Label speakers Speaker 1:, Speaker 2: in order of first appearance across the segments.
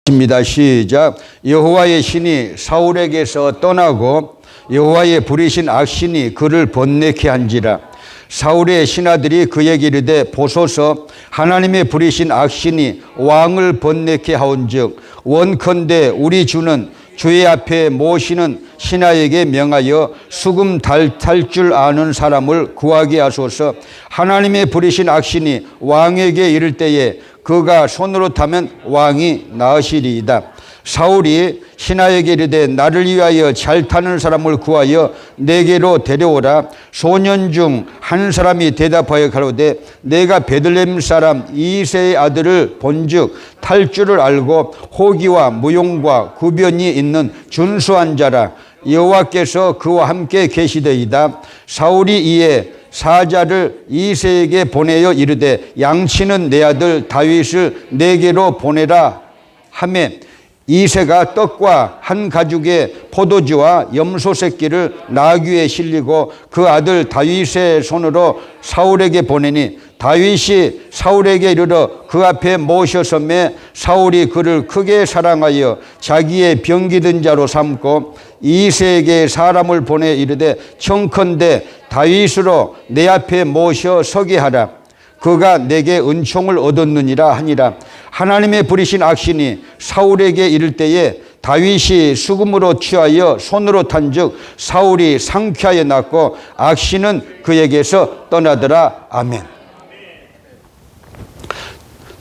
Speaker 1: 입니다. 시작. 여호와의 신이 사울에게서 떠나고 여호와의 부리신 악신이 그를 번뇌케 한지라. 사울의 신하들이 그에게 이르되 보소서 하나님의 부리신 악신이 왕을 번뇌케 하온즉 원컨대 우리 주는 주의 앞에 모시는 신하에게 명하여 수금 탈 줄 아는 사람을 구하게 하소서. 하나님의 부리신 악신이 왕에게 이를 때에 그가 손으로 타면 왕이 나으시리이다. 사울이 신하에게 이르되 나를 위하여 잘 타는 사람을 구하여 내게로 데려오라. 소년 중 한 사람이 대답하여 가로되 내가 베들레헴 사람 이새의 아들을 본즉 탈 줄을 알고 호기와 무용과 구변이 있는 준수한 자라. 여호와께서 그와 함께 계시되이다. 사울이 이에 사자를 이새에게 보내어 이르되 양치는 내 아들 다윗을 내게로 보내라 하매 이새가 떡과 한 가죽의 포도주와 염소 새끼를 나귀에 실리고 그 아들 다윗의 손으로 사울에게 보내니 다윗이 사울에게 이르러 그 앞에 모셔서매 사울이 그를 크게 사랑하여 자기의 병기든 자로 삼고 이새에게 사람을 보내 이르되 청컨대 다윗으로 내 앞에 모셔 서게 하라. 그가 내게 은총을 얻었느니라 하니라. 하나님의 부리신 악신이 사울에게 이를 때에 다윗이 수금으로 취하여 손으로 탄즉 사울이 상쾌하여 났고 악신은 그에게서 떠나더라. 아멘.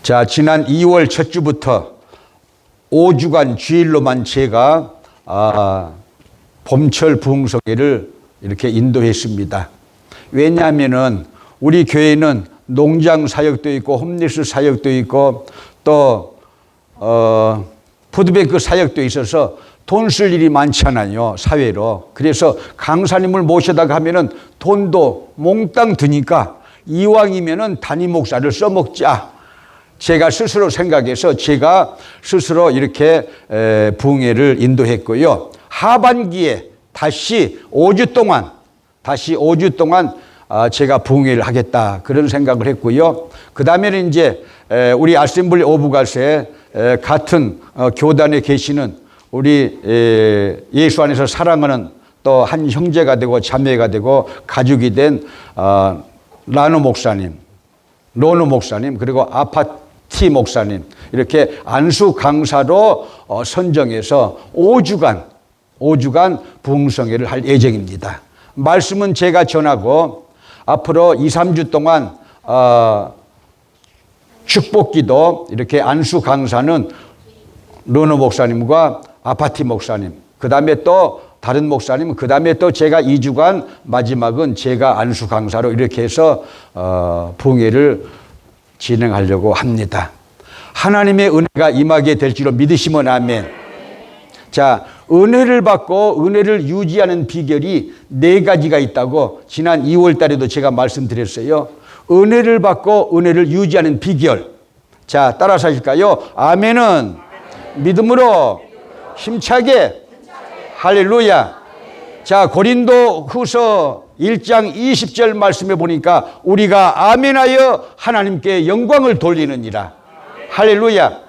Speaker 1: 자, 지난 2월 첫 주부터 5주간 주일로만 제가 봄철 부흥성회를 이렇게 인도했습니다. 왜냐하면은 우리 교회는 농장 사역도 있고 홈리스 사역도 있고 또 푸드뱅크 사역도 있어서 돈 쓸 일이 많잖아요, 사회로. 그래서 강사님을 모셔다가 하면은 돈도 몽땅 드니까 이왕이면은 담임 목사를 써먹자. 제가 스스로 생각해서 제가 스스로 이렇게 부흥회를 인도했고요. 하반기에 다시 5주 동안 제가 부흥회를 하겠다 그런 생각을 했고요. 그 다음에는 이제 우리 아셈블리 오브 갓에 같은 교단에 계시는 우리 예수 안에서 사랑하는 또 한 형제가 되고 자매가 되고 가족이 된 라노 목사님, 로노 목사님 그리고 아파티 목사님 이렇게 안수 강사로 선정해서 5주간 부흥성회를 할 예정입니다. 말씀은 제가 전하고 앞으로 2, 3주 동안 축복기도 이렇게 안수 강사는 르노 목사님과 아파티 목사님 그 다음에 또 다른 목사님 그 다음에 또 제가 2주간 마지막은 제가 안수 강사로 이렇게 해서 부흥회를 진행하려고 합니다. 하나님의 은혜가 임하게 될 줄로 믿으시면 아멘. 자, 은혜를 받고 은혜를 유지하는 비결이 4가지가 있다고 지난 2월 달에도 제가 말씀드렸어요. 은혜를 받고 은혜를 유지하는 비결. 자, 따라서 하실까요? 아멘은 믿음으로 힘차게 할렐루야. 자, 고린도 후서 1장 20절 말씀해 보니까 우리가 아멘하여 하나님께 영광을 돌리느니라. 할렐루야.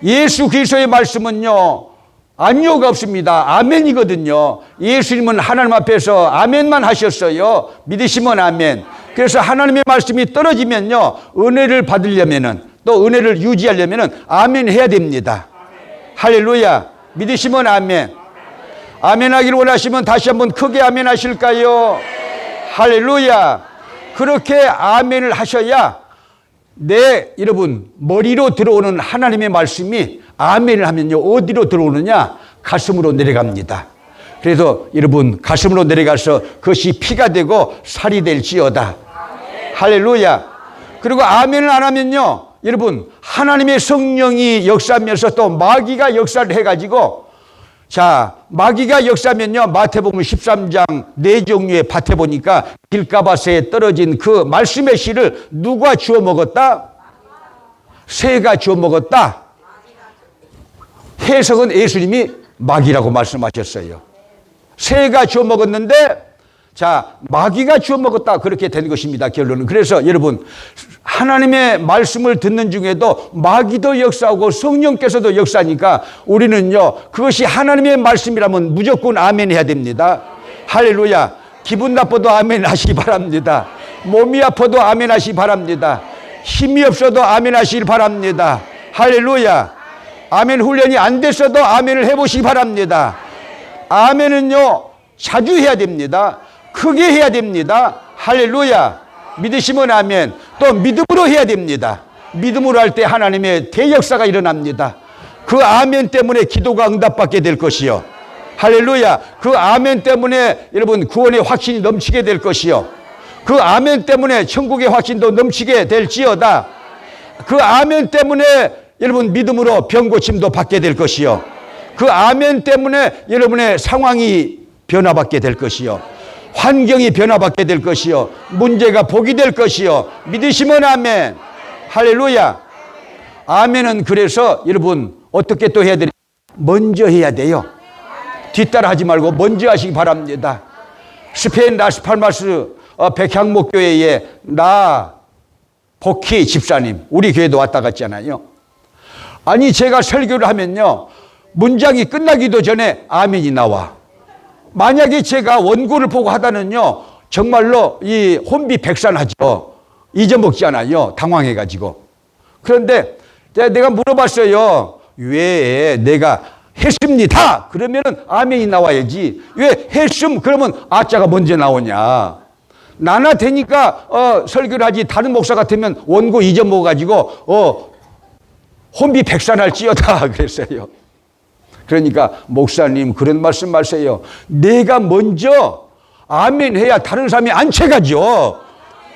Speaker 1: 예수 그리스도의 말씀은요 아니요가 없습니다. 아멘이거든요. 예수님은 하나님 앞에서 아멘만 하셨어요. 믿으시면 아멘. 그래서 하나님의 말씀이 떨어지면요 은혜를 받으려면은 또 은혜를 유지하려면은 아멘 해야 됩니다. 할렐루야. 믿으시면 아멘. 아멘 하기를 원하시면 다시 한번 크게 아멘 하실까요? 할렐루야. 그렇게 아멘을 하셔야 여러분 머리로 들어오는 하나님의 말씀이 아멘을 하면요 어디로 들어오느냐? 가슴으로 내려갑니다. 그래서 여러분 가슴으로 내려가서 그것이 피가 되고 살이 될지어다. 할렐루야. 그리고 아멘을 안 하면요 여러분 하나님의 성령이 역사하면서 또 마귀가 역사를 해가지고 자 마귀가 역사하면요 마태복음 13장 4종류의 밭에 보니까 길가밭에 떨어진 그 말씀의 씨를 누가 주워 먹었다? 새가 주워 먹었다. 해석은 예수님이 마귀라고 말씀하셨어요. 새가 주워 먹었는데 자, 마귀가 주워먹었다. 그렇게 된 것입니다. 결론은. 그래서 여러분, 하나님의 말씀을 듣는 중에도 마귀도 역사하고 성령께서도 역사하니까 우리는요, 그것이 하나님의 말씀이라면 무조건 아멘 해야 됩니다. 할렐루야. 기분 나빠도 아멘 하시기 바랍니다. 몸이 아파도 아멘 하시기 바랍니다. 힘이 없어도 아멘 하시기 바랍니다. 할렐루야. 아멘 훈련이 안 됐어도 아멘을 해보시기 바랍니다. 아멘은요, 자주 해야 됩니다. 크게 해야 됩니다. 할렐루야. 믿으시면 아멘. 또 믿음으로 해야 됩니다. 믿음으로 할 때 하나님의 대역사가 일어납니다. 그 아멘 때문에 기도가 응답받게 될 것이요. 할렐루야. 그 아멘 때문에 여러분 구원의 확신이 넘치게 될 것이요. 그 아멘 때문에 천국의 확신도 넘치게 될지어다. 그 아멘 때문에 여러분 믿음으로 병고침도 받게 될 것이요. 그 아멘 때문에 여러분의 상황이 변화받게 될 것이요. 환경이 변화받게 될 것이요. 문제가 복이 될 것이요. 믿으시면 아멘. 할렐루야. 아멘은 그래서 여러분 어떻게 또 해야 되냐? 먼저 해야 돼요. 뒤따라 하지 말고 먼저 하시기 바랍니다. 스페인 라스팔마스 백향목교회에 나 복희 집사님, 우리 교회도 왔다 갔잖아요. 아니 제가 설교를 하면요, 문장이 끝나기도 전에 아멘이 나와. 만약에 제가 원고를 보고 하다는요, 정말로 이 혼비백산하죠. 잊어먹잖아요. 당황해가지고. 그런데 내가 물어봤어요. 왜 내가 했습니다. 그러면은 아멘이 나와야지. 왜 했음? 그러면 아자가 먼저 나오냐. 나나 되니까 설교를 하지. 다른 목사 같으면 원고 잊어먹어가지고 혼비백산할지어다 그랬어요. 그러니까 목사님 그런 말씀 마세요. 내가 먼저 아멘 해야 다른 사람이 안 채가죠.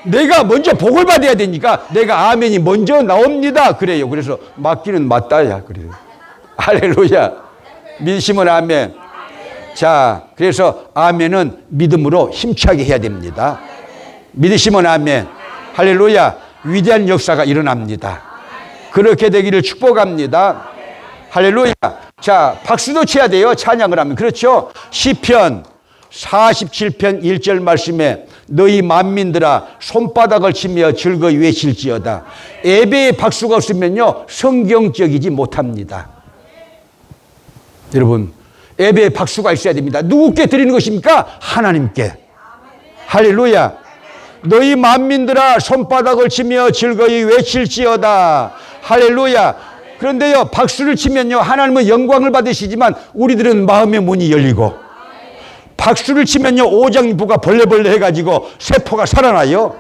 Speaker 1: 내가 먼저 복을 받아야 되니까 내가 아멘이 먼저 나옵니다. 그래요. 그래서 맞기는 맞다야. 그래요. 할렐루야. 믿으시면 아멘. 자, 그래서 아멘은 믿음으로 힘차게 해야 됩니다. 믿으시면 아멘. 할렐루야. 위대한 역사가 일어납니다. 그렇게 되기를 축복합니다. 할렐루야. 자, 박수도 쳐야 돼요. 찬양을 하면. 그렇죠? 시편 47편 1절 말씀에 너희 만민들아 손바닥을 치며 즐거이 외칠지어다. 예배에 박수가 없으면요, 성경적이지 못합니다. 여러분, 예배에 박수가 있어야 됩니다. 누구께 드리는 것입니까? 하나님께. 할렐루야. 너희 만민들아 손바닥을 치며 즐거이 외칠지어다. 할렐루야. 그런데요, 박수를 치면요, 하나님은 영광을 받으시지만 우리들은 마음의 문이 열리고, 박수를 치면요, 오장육부가 벌레벌레 해가지고 세포가 살아나요.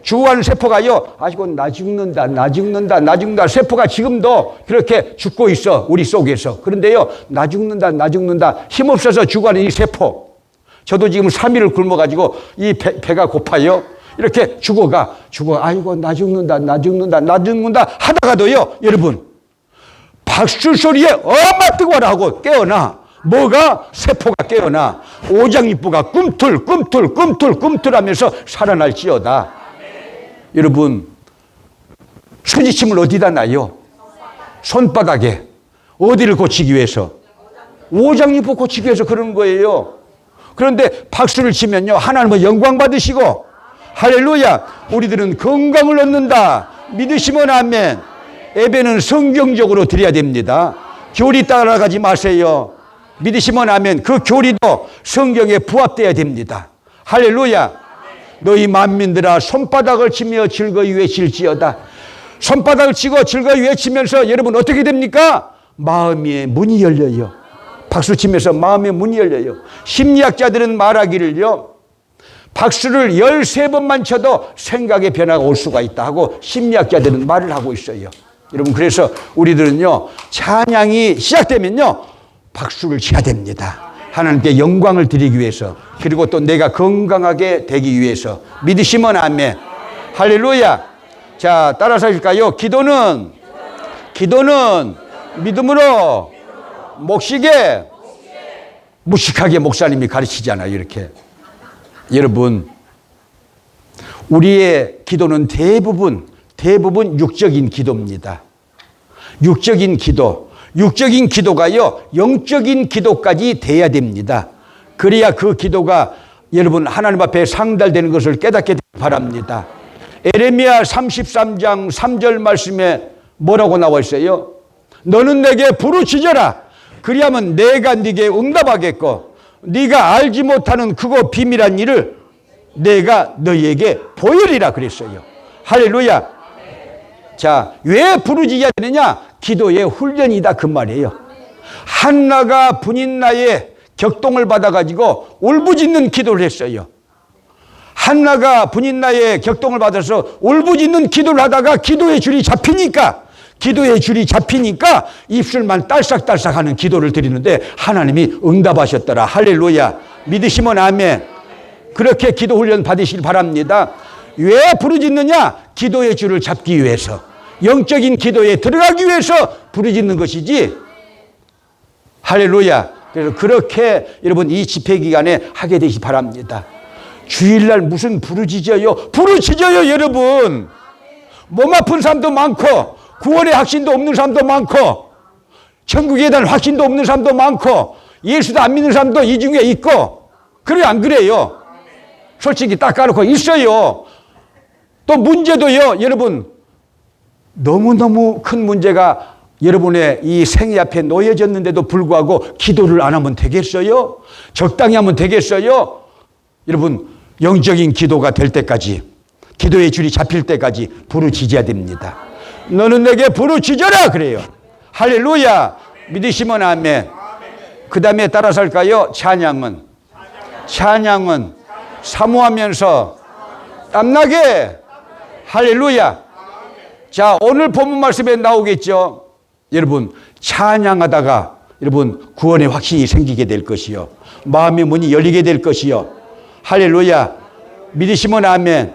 Speaker 1: 주구하는 세포가요, 아이고 나 죽는다, 나 죽는다, 나 죽는다. 세포가 지금도 그렇게 죽고 있어, 우리 속에서. 그런데요, 나 죽는다, 나 죽는다. 힘없어서 죽어가는 이 세포. 저도 지금 3일을 굶어가지고 이 배가 고파요. 이렇게 죽어. 아이고 나 죽는다, 나 죽는다, 나 죽는다 하다가도요, 여러분, 박수 소리에 엄마 뜨거워라 하고 깨어나. 뭐가? 세포가 깨어나. 오장육부가 꿈틀 하면서 살아날지어다. 여러분, 스지침을 어디다 놔요? 손바닥에. 어디를 고치기 위해서? 오장육부 고치기 위해서 그러는 거예요. 그런데 박수를 치면요, 하나님은 영광 받으시고, 할렐루야, 우리들은 건강을 얻는다. 믿으시면 아멘. 예배는 성경적으로 드려야 됩니다. 교리 따라가지 마세요. 믿으시면 아멘. 그 교리도 성경에 부합돼야 됩니다. 할렐루야. 너희 만민들아 손바닥을 치며 즐거이 외칠지어다. 손바닥을 치고 즐거이 외치면서 여러분 어떻게 됩니까? 마음의 문이 열려요. 박수 치면서 마음의 문이 열려요. 심리학자들은 말하기를요, 박수를 13번만 쳐도 생각의 변화가 올 수가 있다 하고 심리학자들은 말을 하고 있어요. 여러분, 그래서 우리들은요, 찬양이 시작되면요, 박수를 쳐야 됩니다. 하나님께 영광을 드리기 위해서, 그리고 또 내가 건강하게 되기 위해서. 믿으시면 아멘. 할렐루야. 자, 따라서 하실까요? 기도는 믿음으로, 목식에, 무식하게 목사님이 가르치잖아요, 이렇게. 여러분, 우리의 기도는 대부분 육적인 기도입니다. 육적인 기도가요, 영적인 기도까지 돼야 됩니다. 그래야 그 기도가 여러분 하나님 앞에 상달되는 것을 깨닫게 되기 바랍니다. 에레미야 33장 3절 말씀에 뭐라고 나와 있어요? 너는 내게 부르짖어라. 그리하면 내가 네게 응답하겠고 네가 알지 못하는 크고 비밀한 일을 내가 너희에게 보이리라 그랬어요. 할렐루야. 자, 왜 부르짖어야 되느냐? 기도의 훈련이다 그 말이에요. 한나가 분인나의 격동을 받아가지고 울부짖는 기도를 했어요. 한나가 분인나의 격동을 받아서 울부짖는 기도를 하다가 기도의 줄이 잡히니까 입술만 딸싹딸싹 하는 기도를 드리는데 하나님이 응답하셨더라. 할렐루야. 믿으시면 아멘. 그렇게 기도 훈련 받으시길 바랍니다. 왜 부르짖느냐? 기도의 줄을 잡기 위해서, 영적인 기도에 들어가기 위해서 부르짖는 것이지. 할렐루야. 그래서 그렇게 여러분 이 집회 기간에 하게 되시기 바랍니다. 주일날 무슨 부르짖어요? 부르짖어요 여러분. 몸 아픈 사람도 많고 구원의 확신도 없는 사람도 많고 천국에 대한 확신도 없는 사람도 많고 예수도 안 믿는 사람도 이 중에 있고, 그래요 안 그래요? 솔직히 딱 까놓고 있어요. 또 문제도요 여러분, 너무너무 큰 문제가 여러분의 이 생애 앞에 놓여졌는데도 불구하고 기도를 안 하면 되겠어요? 적당히 하면 되겠어요? 여러분, 영적인 기도가 될 때까지, 기도의 줄이 잡힐 때까지 부르짖어야 됩니다. 너는 내게 부르짖어라 그래요. 할렐루야. 믿으시면 아멘. 그 다음에 따라서 할까요? 찬양은 사모하면서 땀나게. 할렐루야. 자, 오늘 본문 말씀에 나오겠죠. 여러분, 찬양하다가 여러분 구원의 확신이 생기게 될 것이요, 마음의 문이 열리게 될 것이요. 할렐루야. 믿으시면 아멘.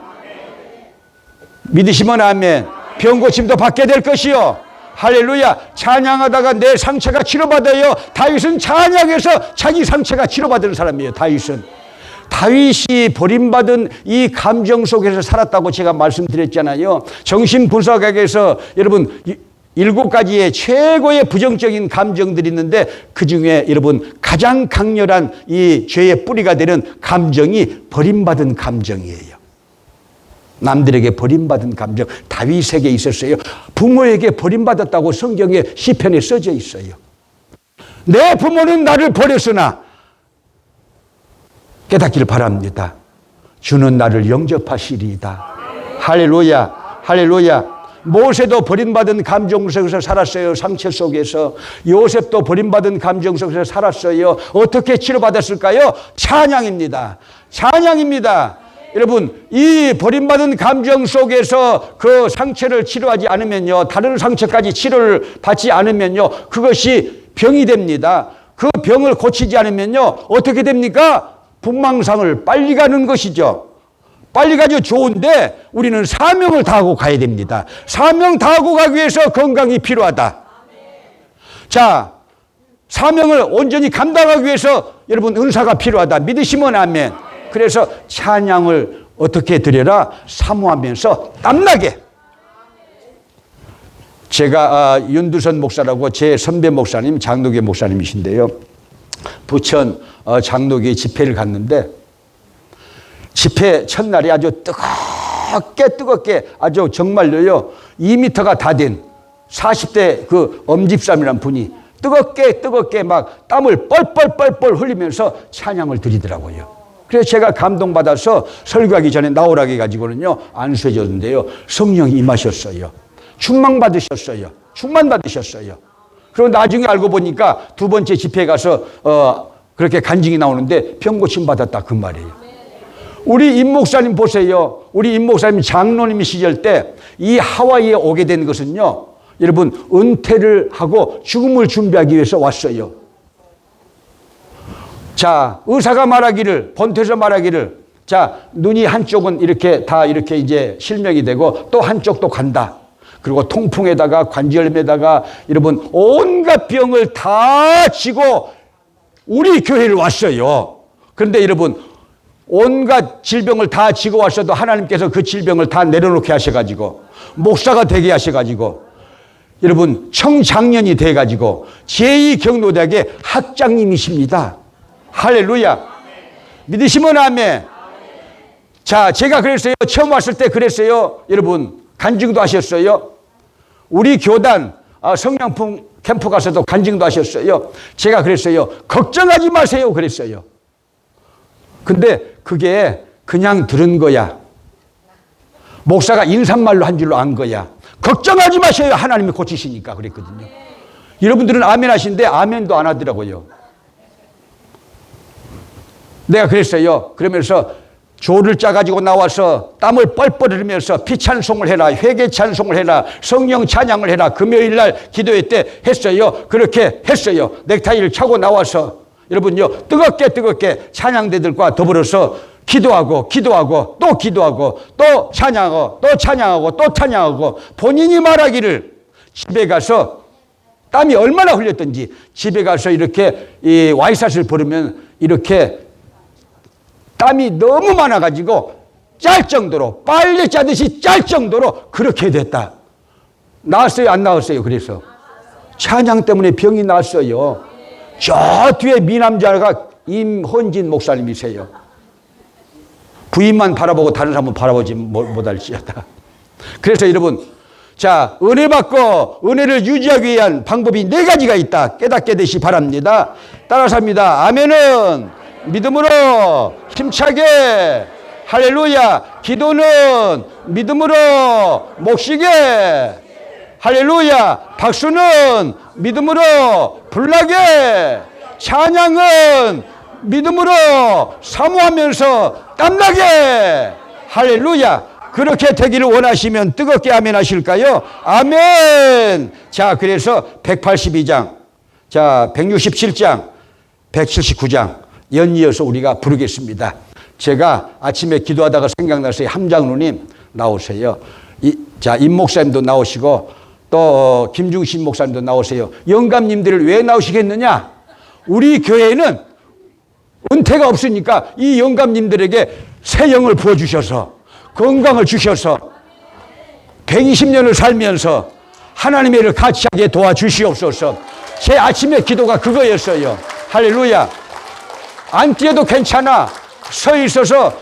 Speaker 1: 믿으시면 아멘. 병 고침도 받게 될 것이요. 할렐루야. 찬양하다가 내 상처가 치료받아요. 다윗은 찬양해서 자기 상처가 치료받은 사람이에요. 다윗이 버림받은 이 감정 속에서 살았다고 제가 말씀드렸잖아요. 정신분석학에서 여러분 7가지의 최고의 부정적인 감정들이 있는데 그 중에 여러분 가장 강렬한 이 죄의 뿌리가 되는 감정이 버림받은 감정이에요. 남들에게 버림받은 감정, 다윗에게 있었어요. 부모에게 버림받았다고 성경에 시편에 써져 있어요. 내 부모는 나를 버렸으나 깨닫기를 바랍니다. 주는 나를 영접하시리이다. 할렐루야. 할렐루야. 모세도 버림받은 감정 속에서 살았어요. 상처 속에서. 요셉도 버림받은 감정 속에서 살았어요. 어떻게 치료받았을까요? 찬양입니다. 찬양입니다. 여러분, 이 버림받은 감정 속에서 그 상처를 치료하지 않으면요, 다른 상처까지 치료를 받지 않으면요, 그것이 병이 됩니다. 그 병을 고치지 않으면요, 어떻게 됩니까? 분망상을 빨리 가는 것이죠. 빨리 가죠. 좋은데 우리는 사명을 다하고 가야 됩니다. 사명 다하고 가기 위해서 건강이 필요하다. 자, 사명을 온전히 감당하기 위해서 여러분 은사가 필요하다. 믿으시면 아멘. 그래서 찬양을 어떻게 드려라? 사모하면서 땀나게. 제가 윤두선 목사라고 제 선배 목사님, 장로교 목사님이신데요, 부천 장로교에 집회를 갔는데 집회 첫날이 아주 뜨겁게 아주 정말로요 2m가 다 된 40대 그 엄집사님이란 분이 뜨겁게 막 땀을 뻘뻘 흘리면서 찬양을 드리더라고요. 그래서 제가 감동받아서 설교하기 전에 나오라고 해가지고는요 안수해줬는데요, 성령이 임하셨어요. 충만 받으셨어요. 그리고 나중에 알고 보니까 두 번째 집회에 가서 그렇게 간증이 나오는데 병고침 받았다 그 말이에요. 우리 임 목사님 보세요. 우리 임 목사님 장로님 시절 때 이 하와이에 오게 된 것은요, 여러분 은퇴를 하고 죽음을 준비하기 위해서 왔어요. 자, 의사가 말하기를, 본토에서 말하기를, 자, 눈이 한쪽은 이렇게 다 이렇게 이제 실명이 되고 또 한쪽도 간다. 그리고 통풍에다가 관절염에다가 여러분 온갖 병을 다 지고 우리 교회를 왔어요. 그런데 여러분 온갖 질병을 다 지고 왔어도 하나님께서 그 질병을 다 내려놓게 하셔가지고 목사가 되게 하셔가지고 여러분 청장년이 돼가지고 제2경로대학의 학장님이십니다. 할렐루야. 믿으시면 아멘. 자, 제가 그랬어요. 처음 왔을 때 그랬어요. 여러분, 간증도 하셨어요. 우리 교단 성령품 캠프 가서도 간증도 하셨어요. 제가 그랬어요. 걱정하지 마세요. 그랬어요. 근데 그게 그냥 들은 거야. 목사가 인사말로 한 줄로 안 거야. 걱정하지 마세요. 하나님이 고치시니까 그랬거든요. 여러분들은 아멘 하시는데 아멘도 안 하더라고요. 내가 그랬어요. 그러면서 조를 짜가지고 나와서 땀을 뻘뻘 흘리면서 피찬송을 해라, 회개 찬송을 해라, 성령 찬양을 해라. 금요일 날 기도회 때 했어요. 그렇게 했어요. 넥타이를 차고 나와서 여러분요, 뜨겁게 찬양대들과 더불어서 기도하고 또 기도하고 또 찬양하고 또 찬양하고 또 찬양하고 본인이 말하기를 집에 가서 땀이 얼마나 흘렸던지 집에 가서 이렇게 이 와이샷을 부르면 이렇게 땀이 너무 많아가지고 짤 정도로 빨래 짜듯이 짤 정도로 그렇게 됐다. 나았어요? 안 나았어요? 그래서 찬양 때문에 병이 났어요. 저 뒤에 미남자가 임헌진 목사님이세요. 부인만 바라보고 다른 사람은 바라보지 못할지어다. 그래서 여러분, 자, 은혜 받고 은혜를 유지하기 위한 방법이 4가지가 있다. 깨닫게 되시 바랍니다. 따라서 합니다. 아멘은 믿음으로 힘차게, 할렐루야. 기도는 믿음으로 목시게, 할렐루야. 박수는 믿음으로 불나게, 찬양은 믿음으로 사모하면서 땀나게, 할렐루야. 그렇게 되기를 원하시면 뜨겁게 아멘 하실까요? 아멘. 자, 그래서 182장, 자, 167장, 179장 연이어서 우리가 부르겠습니다. 제가 아침에 기도하다가 생각나서 함장로님 나오세요. 자, 임 목사님도 나오시고 또 김중신 목사님도 나오세요. 영감님들을 왜 나오시겠느냐? 우리 교회는 은퇴가 없으니까 이 영감님들에게 새 영을 부어주셔서 건강을 주셔서 120년을 살면서 하나님의 일을 같이 하게 도와주시옵소서. 제 아침의 기도가 그거였어요. 할렐루야. 안 뛰어도 괜찮아. 서 있어서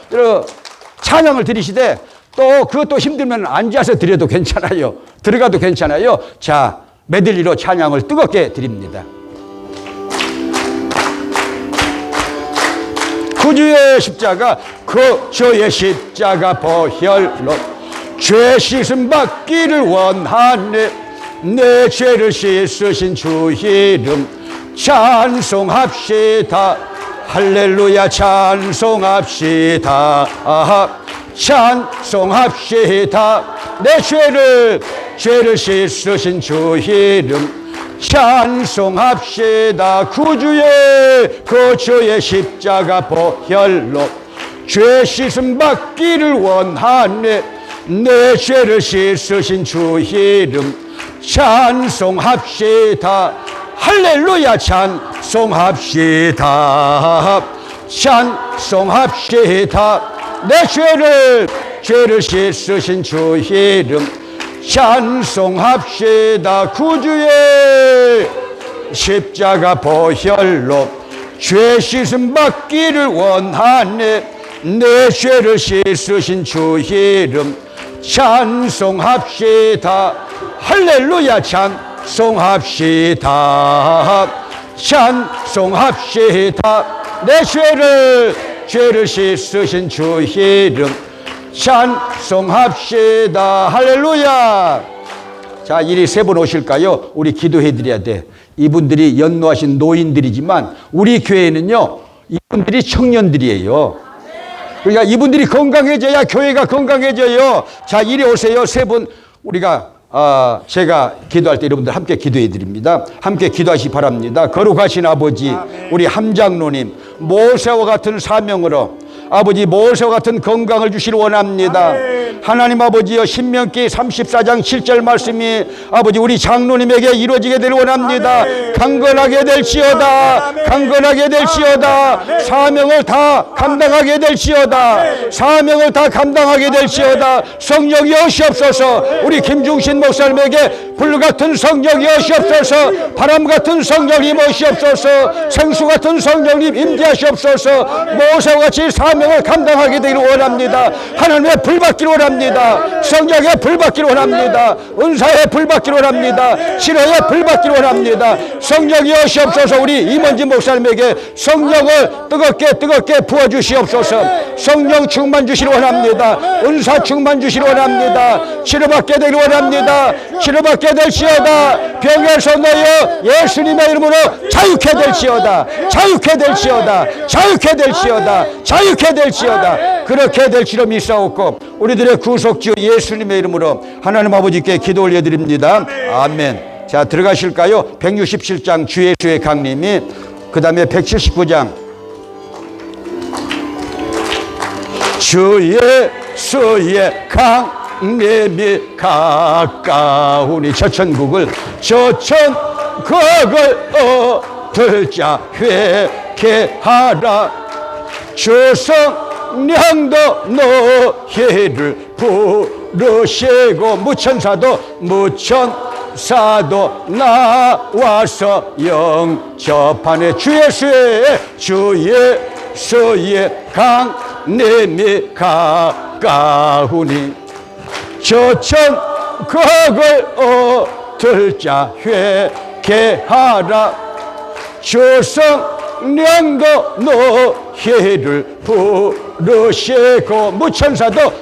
Speaker 1: 찬양을 드리시되 또 그것도 힘들면 앉아서 드려도 괜찮아요. 들어가도 괜찮아요. 자, 메들리로 찬양을 뜨겁게 드립니다. 구주의 십자가, 그 주의 십자가 보혈로 죄 씻음 받기를 원하네. 내 죄를 씻으신 주 이름 찬송합시다. 할렐루야. 찬송합시다. 찬송합시다. 내 죄를 씻으신 주 이름 찬송합시다. 구주의 십자가 보혈로 죄 씻음 받기를 원하네. 내 죄를 씻으신 주 이름 찬송합시다. 할렐루야. 찬송합시다. 찬송합시다. 내 죄를 씻으신 주 이름 찬송합시다. 구주의 십자가 보혈로 죄 씻음 받기를 원하네. 내 죄를 씻으신 주 이름 찬송합시다. 할렐루야. 찬송합시다. 찬송합시다. 내 죄를 씻으신 주 이름 찬송합시다. 할렐루야. 자, 이리 3분 오실까요? 우리 기도해 드려야 돼. 이분들이 연로하신 노인들이지만 우리 교회는요, 이분들이 청년들이에요. 그러니까 이분들이 건강해져야 교회가 건강해져요. 자, 이리 오세요. 3분 우리가 제가 기도할 때 여러분들 함께 기도해 드립니다. 함께 기도하시 바랍니다. 거룩하신 아버지, 우리 함장로님 모세와 같은 사명으로 아버지 모세와 같은 건강을 주시길 원합니다. 하나님 아버지여, 신명기 34장 7절 말씀이 아버지 우리 장로님에게 이루어지게 되길 원합니다. 강건하게 될지어다. 강건하게 될지어다. 사명을 다 감당하게 될지어다. 사명을 다 감당하게 될지어다. 성령이 오시옵소서. 우리 김중신 목사님에게 불같은 성령이 오시옵소서. 바람같은 성령님 오시옵소서. 생수같은 성령님 임재하시옵소서. 모세와 같이 사명을 감당하게 되기를 원합니다. 하나님의 불 받기를 원합니다. 성령의 불 받기를 원합니다. 은사의 불 받기를 원합니다. 치료의 불 받기를 원합니다. 성령이 오시옵소서. 우리 임원진 목사님에게 성령을 뜨겁게 부어주시옵소서. 성령 충만 주시길 원합니다. 은사 충만 주시길 원합니다. 치료받게 되기를 원합니다. 치료받게 될지어다. 병에서 너여 예수님의 이름으로 자유케 될지어다. 자유케 될지어다. 자유케 될지어다. 자유케 될지어다. 그렇게 될지로 믿사옵고 우리들의 구속주 예수님의 이름으로 하나님 아버지께 기도 올려드립니다. 아멘. 자, 들어가실까요? 167장 주 예수의 강림이, 그 다음에 179장 주 예수의 강림이 가까우니 저천국을 얻을 자 회개하라. 주성령도 너희를 부르시고 무천사도 나와서 영접하네. 주 예수의 강림이 가까우니 저천국을 얻을 자 회개하라. 주성령도 너희를 부르시고 무천사도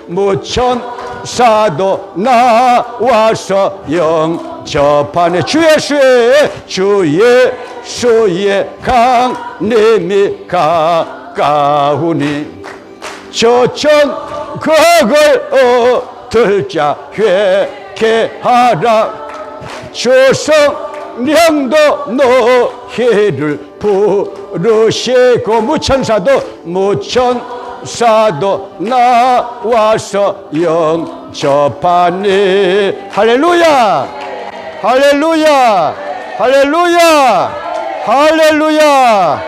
Speaker 1: 나와서 영접하네. 주 예수의 강림이 가까우니 저천국을 얻을 자 회개하라. 주성령도 너희를 부르시고 무천사도 나와서 영접하니. 할렐루야, 할렐루야, 할렐루야, 할렐루야.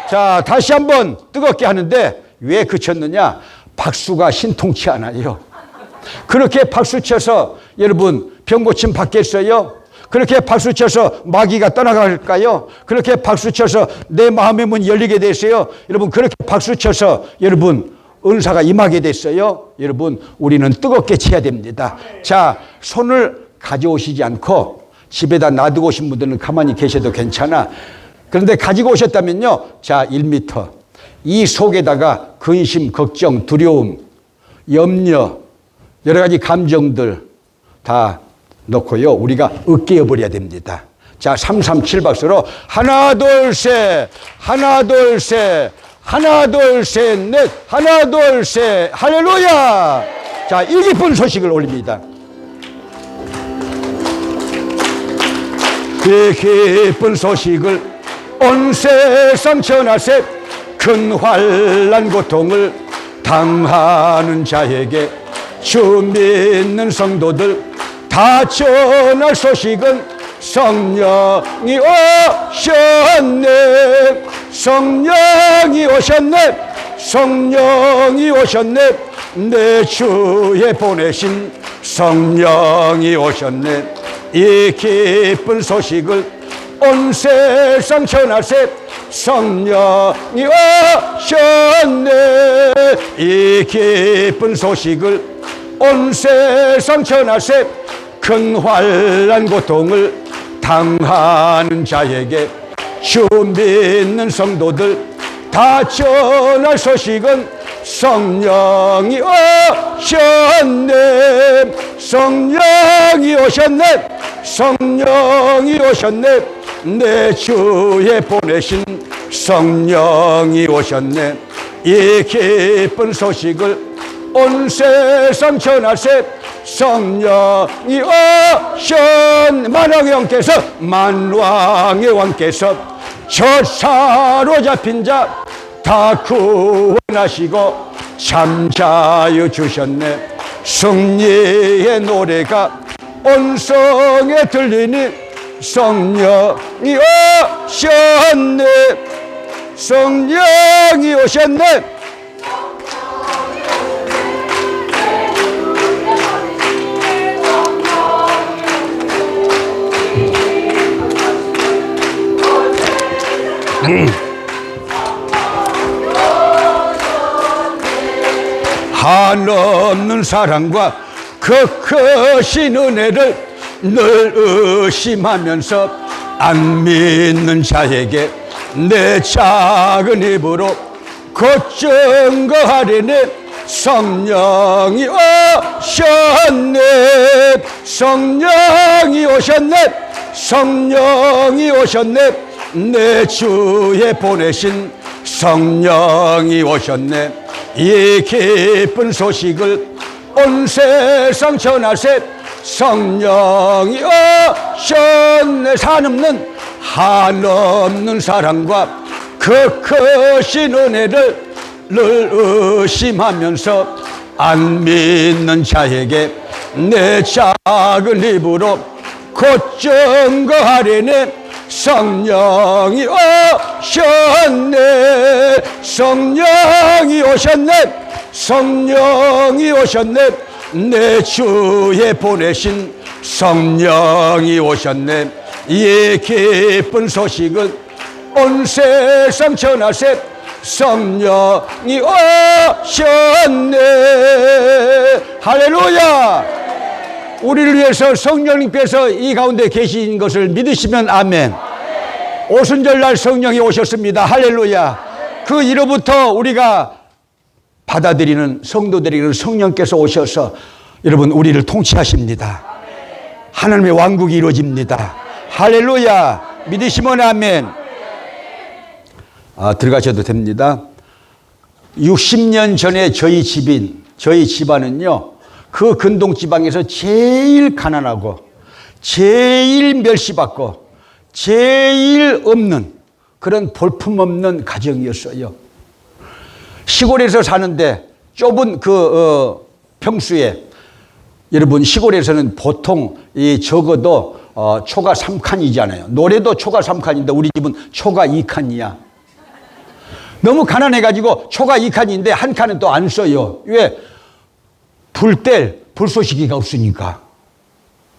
Speaker 1: 자, 다시 한번 뜨겁게 하는데 왜 그쳤느냐? 박수가 신통치 않아요. 그렇게 박수쳐서 여러분 병 고침 받겠어요? 그렇게 박수쳐서 마귀가 떠나갈까요? 그렇게 박수쳐서 내 마음의 문 열리게 됐어요? 여러분, 그렇게 박수쳐서 여러분 은사가 임하게 됐어요? 여러분, 우리는 뜨겁게 쳐야 됩니다. 자, 손을 가져오시지 않고 집에다 놔두고 오신 분들은 가만히 계셔도 괜찮아. 그런데 가지고 오셨다면요, 자, 1m 이 속에다가 근심, 걱정, 두려움, 염려, 여러 가지 감정들 다 넣고요, 우리가 으깨어버려야 됩니다. 자, 337 박수로 하나 둘 셋, 하나 둘 셋, 하나 둘 셋 넷, 하나 둘 셋, 할렐루야. 자, 이 기쁜 소식을 올립니다. 이 기쁜 소식을 온 세상 전하세. 큰 환난 고통을 당하는 자에게 주 믿는 성도들 다 전할 소식은 성령이 오셨네. 성령이 오셨네. 성령이 오셨네. 내 주에 보내신 성령이 오셨네. 이 기쁜 소식을 온 세상 전하세. 성령이 오셨네. 이 기쁜 소식을 온 세상 전하세. 큰 환난 고통을 당하는 자에게 주 믿는 성도들 다 전할 소식은 성령이 오셨네. 성령이 오셨네. 성령이 오셨네. 내 주에 보내신 성령이 오셨네. 이 기쁜 소식을 온 세상 전하세. 성령이 오셨네. 만왕의 왕께서 만왕의 왕께서 저 사로잡힌 자 다 구원하시고 잠자여 주셨네. 승리의 노래가 온 성에 들리니 성령이 오셨네. 성령이 오셨네. 한없는 사랑과 그 크신 은혜를 늘 의심하면서 안 믿는 자에게 내 작은 입으로 곧 증거하리니 성령이 오셨네. 성령이 오셨네. 성령이 오셨네. 내 주에 보내신 성령이 오셨네. 이 기쁜 소식을 온 세상 전하세. 성령이 오셨네. 한없는 사랑과 그 크신 은혜를 늘 의심하면서 안 믿는 자에게 내 작은 입으로 곧 증거하리니 성령이 오셨네. 성령이 오셨네. 성령이 오셨네. 내 주에 보내신 성령이 오셨네. 이 기쁜 소식을 온 세상 전하세. 성령이 오셨네. 할렐루야. 우리를 위해서 성령님께서 이 가운데 계신 것을 믿으시면 아멘. 오순절날 성령이 오셨습니다. 할렐루야. 그 이로부터 우리가 받아들이는 성도들에게는 성령께서 오셔서 여러분 우리를 통치하십니다. 하나님의 왕국이 이루어집니다. 할렐루야. 믿으시면 아멘. 들어가셔도 됩니다. 60년 전에 저희 집안은요, 그 근동 지방에서 제일 가난하고 제일 멸시받고 제일 없는 그런 볼품없는 가정이었어요. 시골에서 사는데 좁은 평수에, 여러분 시골에서는 보통 적어도 초가 3칸이잖아요. 노래도 초가 3칸인데 우리 집은 초가 2칸이야. 너무 가난해가지고 초가 2칸인데 한 칸은 또 안 써요. 왜? 불 뗄 불쏘시개가 없으니까.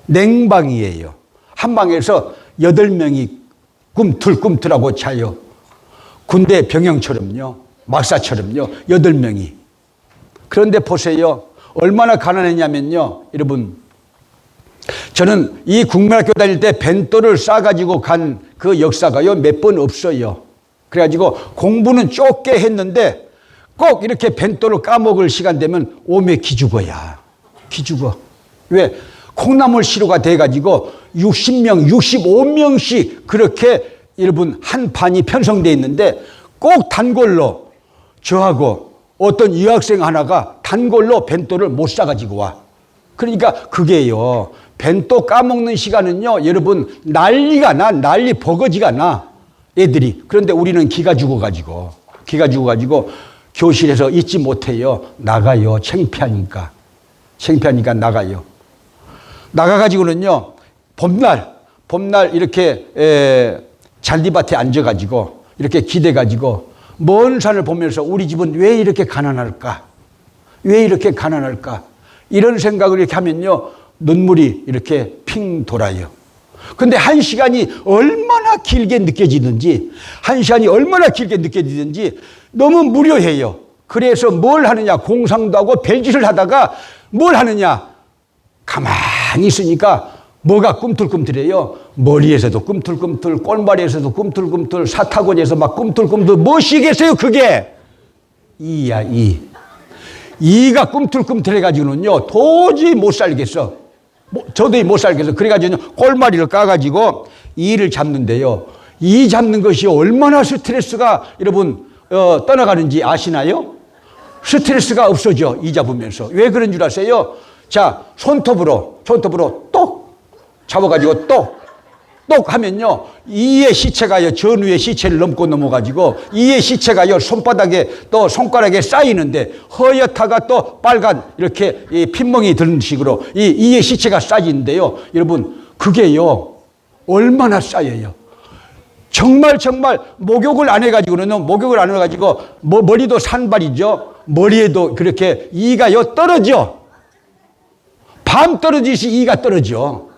Speaker 1: 냉방이에요. 한 방에서 8명이 꿈틀꿈틀하고 자요. 군대 병영처럼요. 막사처럼요. 8명이. 그런데 보세요. 얼마나 가난했냐면요. 여러분, 저는 이 국민학교 다닐 때 벤또를 싸가지고 간 그 역사가요, 몇 번 없어요. 그래가지고 공부는 좁게 했는데 꼭 이렇게 벤또를 까먹을 시간 되면 오매 기죽어야. 기죽어. 왜? 콩나물 시루가 돼가지고 60명, 65명씩 그렇게 여러분 한 반이 편성되어 있는데 꼭 단골로 저하고 어떤 여학생 하나가 단골로 벤또를 못 사가지고 와. 그러니까 그게요. 벤또 까먹는 시간은요. 여러분 난리가 나. 난리 버거지가 나. 애들이. 그런데 우리는 기가 죽어가지고 교실에서 잊지 못해요. 나가요. 창피하니까 나가요. 나가가지고는요. 봄날 이렇게 잔디밭에 앉아가지고 이렇게 기대가지고 먼 산을 보면서 우리 집은 왜 이렇게 가난할까? 이런 생각을 이렇게 하면요. 눈물이 이렇게 핑 돌아요. 근데 1시간이 얼마나 길게 느껴지든지 너무 무료해요. 그래서 뭘 하느냐? 공상도 하고 별짓을 하다가 뭘 하느냐? 가만히 있으니까 뭐가 꿈틀꿈틀해요? 머리에서도 꿈틀꿈틀, 꼴마리에서도 꿈틀꿈틀, 사타구니에서 막 꿈틀꿈틀. 무엇이겠어요 그게? 이야. 이가 꿈틀꿈틀해가지고는요 도저히 못 살겠어. 저도 못 살겠어. 그래가지고 꼴마리를 까가지고 이를 잡는데요. 이 잡는 것이 얼마나 스트레스가 여러분 떠나가는지 아시나요? 스트레스가 없어져. 이 잡으면서. 왜 그런 줄 아세요? 자, 손톱으로 똑 잡아가지고 똑 똑 하면요, 이의 시체가요, 전우의 시체를 넘고 넘어가지고, 이의 시체가요, 손바닥에 또 손가락에 쌓이는데, 허옇다가 또 빨간, 이렇게 이 핏멍이 드는 식으로 이의 시체가 쌓이는데요. 여러분, 그게요, 얼마나 쌓여요. 정말 목욕을 안 해가지고는, 목욕을 안 해가지고, 머리도 산발이죠. 머리에도 그렇게 이가요, 떨어져. 밤 떨어지듯이 이가 떨어져.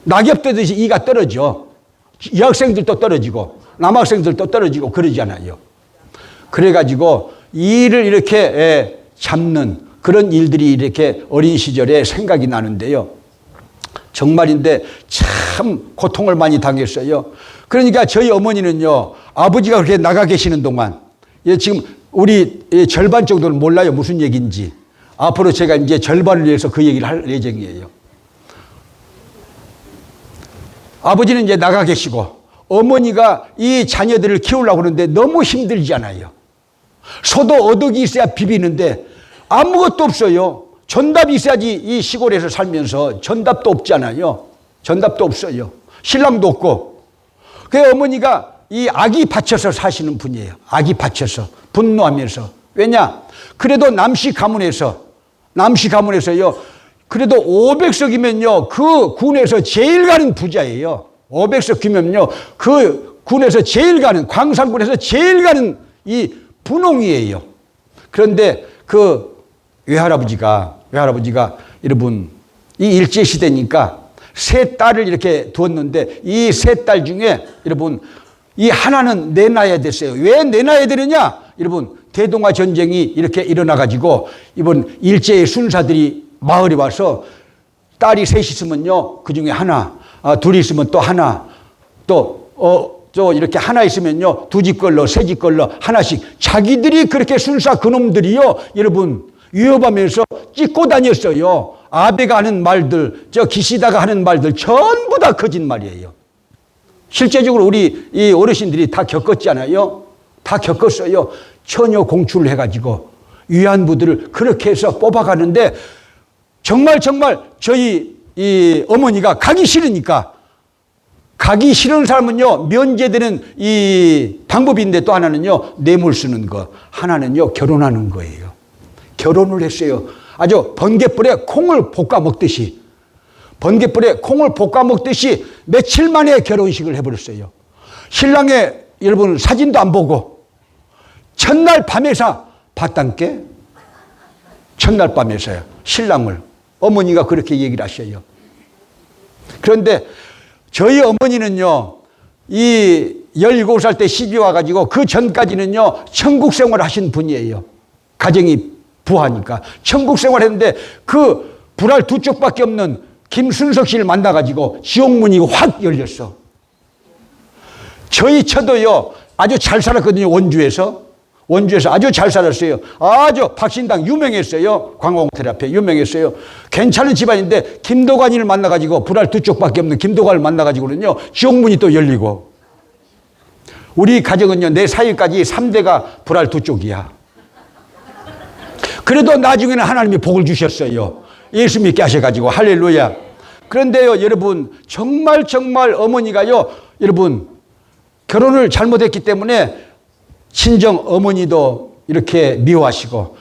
Speaker 1: 낙엽 뜨듯이 이가 떨어져. 여학생들도 떨어지고 남학생들도 떨어지고 그러잖아요. 그래가지고 이를 이렇게 잡는 그런 일들이 이렇게 어린 시절에 생각이 나는데요. 정말인데 참 고통을 많이 당했어요. 그러니까 저희 어머니는요, 아버지가 그렇게 나가 계시는 동안, 지금 우리 절반 정도는 몰라요, 무슨 얘기인지. 앞으로 제가 이제 절반을 위해서 그 얘기를 할 예정이에요. 아버지는 이제 나가 계시고 어머니가 이 자녀들을 키우려고 하는데 너무 힘들잖아요. 소도 어덕이 있어야 비비는데 아무것도 없어요. 전답이 있어야지. 이 시골에서 살면서 전답도 없잖아요. 전답도 없어요. 신랑도 없고. 그래서 어머니가 이 아기 받쳐서 사시는 분이에요. 아기 받쳐서 분노하면서. 왜냐? 그래도 남씨 가문에서요, 그래도 500석이면요, 그 군에서 제일 가는 부자예요. 500석 귀면요, 그 군에서 제일 가는, 광산군에서 제일 가는 이 분홍이에요. 그런데 그 외할아버지가 여러분, 이 일제시대니까 세 딸을 이렇게 두었는데, 이 세 딸 중에 여러분, 이 하나는 내놔야 됐어요. 왜 내놔야 되느냐? 여러분, 대동아 전쟁이 이렇게 일어나가지고, 이번 일제의 순사들이 마을에 와서 딸이 셋이 있으면요, 그 중에 하나, 둘이 있으면 또 하나, 또 이렇게 하나 있으면요, 두 집 걸로, 세 집 걸로 하나씩. 자기들이 그렇게 순사 그놈들이요, 여러분, 위협하면서 찍고 다녔어요. 아베가 하는 말들, 기시다가 하는 말들 전부 다 거짓말이에요. 실제적으로 우리 이 어르신들이 다 겪었잖아요. 다 겪었어요. 처녀 공출을 해가지고 위안부들을 그렇게 해서 뽑아가는데, 정말 저희 이 어머니가 가기 싫으니까, 가기 싫은 사람은요, 면제되는 이 방법인데, 또 하나는요, 뇌물 쓰는 거, 하나는요, 결혼하는 거예요. 결혼을 했어요. 아주 번갯불에 콩을 볶아 먹듯이, 며칠 만에 결혼식을 해버렸어요. 신랑의 여러분 사진도 안 보고 첫날 밤에서 봤단께. 첫날 밤에서요, 신랑을. 어머니가 그렇게 얘기를 하셔요. 그런데 저희 어머니는요, 이 17살 때 시집 와가지고 그 전까지는요, 천국 생활을 하신 분이에요. 가정이 부하니까. 천국 생활을 했는데 그 불알 두 쪽밖에 없는 김순석 씨를 만나가지고 지옥문이 확 열렸어. 저희 처도요, 아주 잘 살았거든요. 원주에서 아주 잘 살았어요. 아주 박신당 유명했어요. 광공테라피 유명했어요. 괜찮은 집안인데 김도관이를 만나가지고, 불알 두 쪽밖에 없는 김도관을 만나가지고는요, 지옥문이 또 열리고. 우리 가정은요, 내 사위까지 3대가 불알 두 쪽이야. 그래도 나중에는 하나님이 복을 주셨어요. 예수 믿게 하셔가지고. 할렐루야. 그런데요, 여러분, 정말 어머니가요, 여러분, 결혼을 잘못했기 때문에 친정 어머니도 이렇게 미워하시고,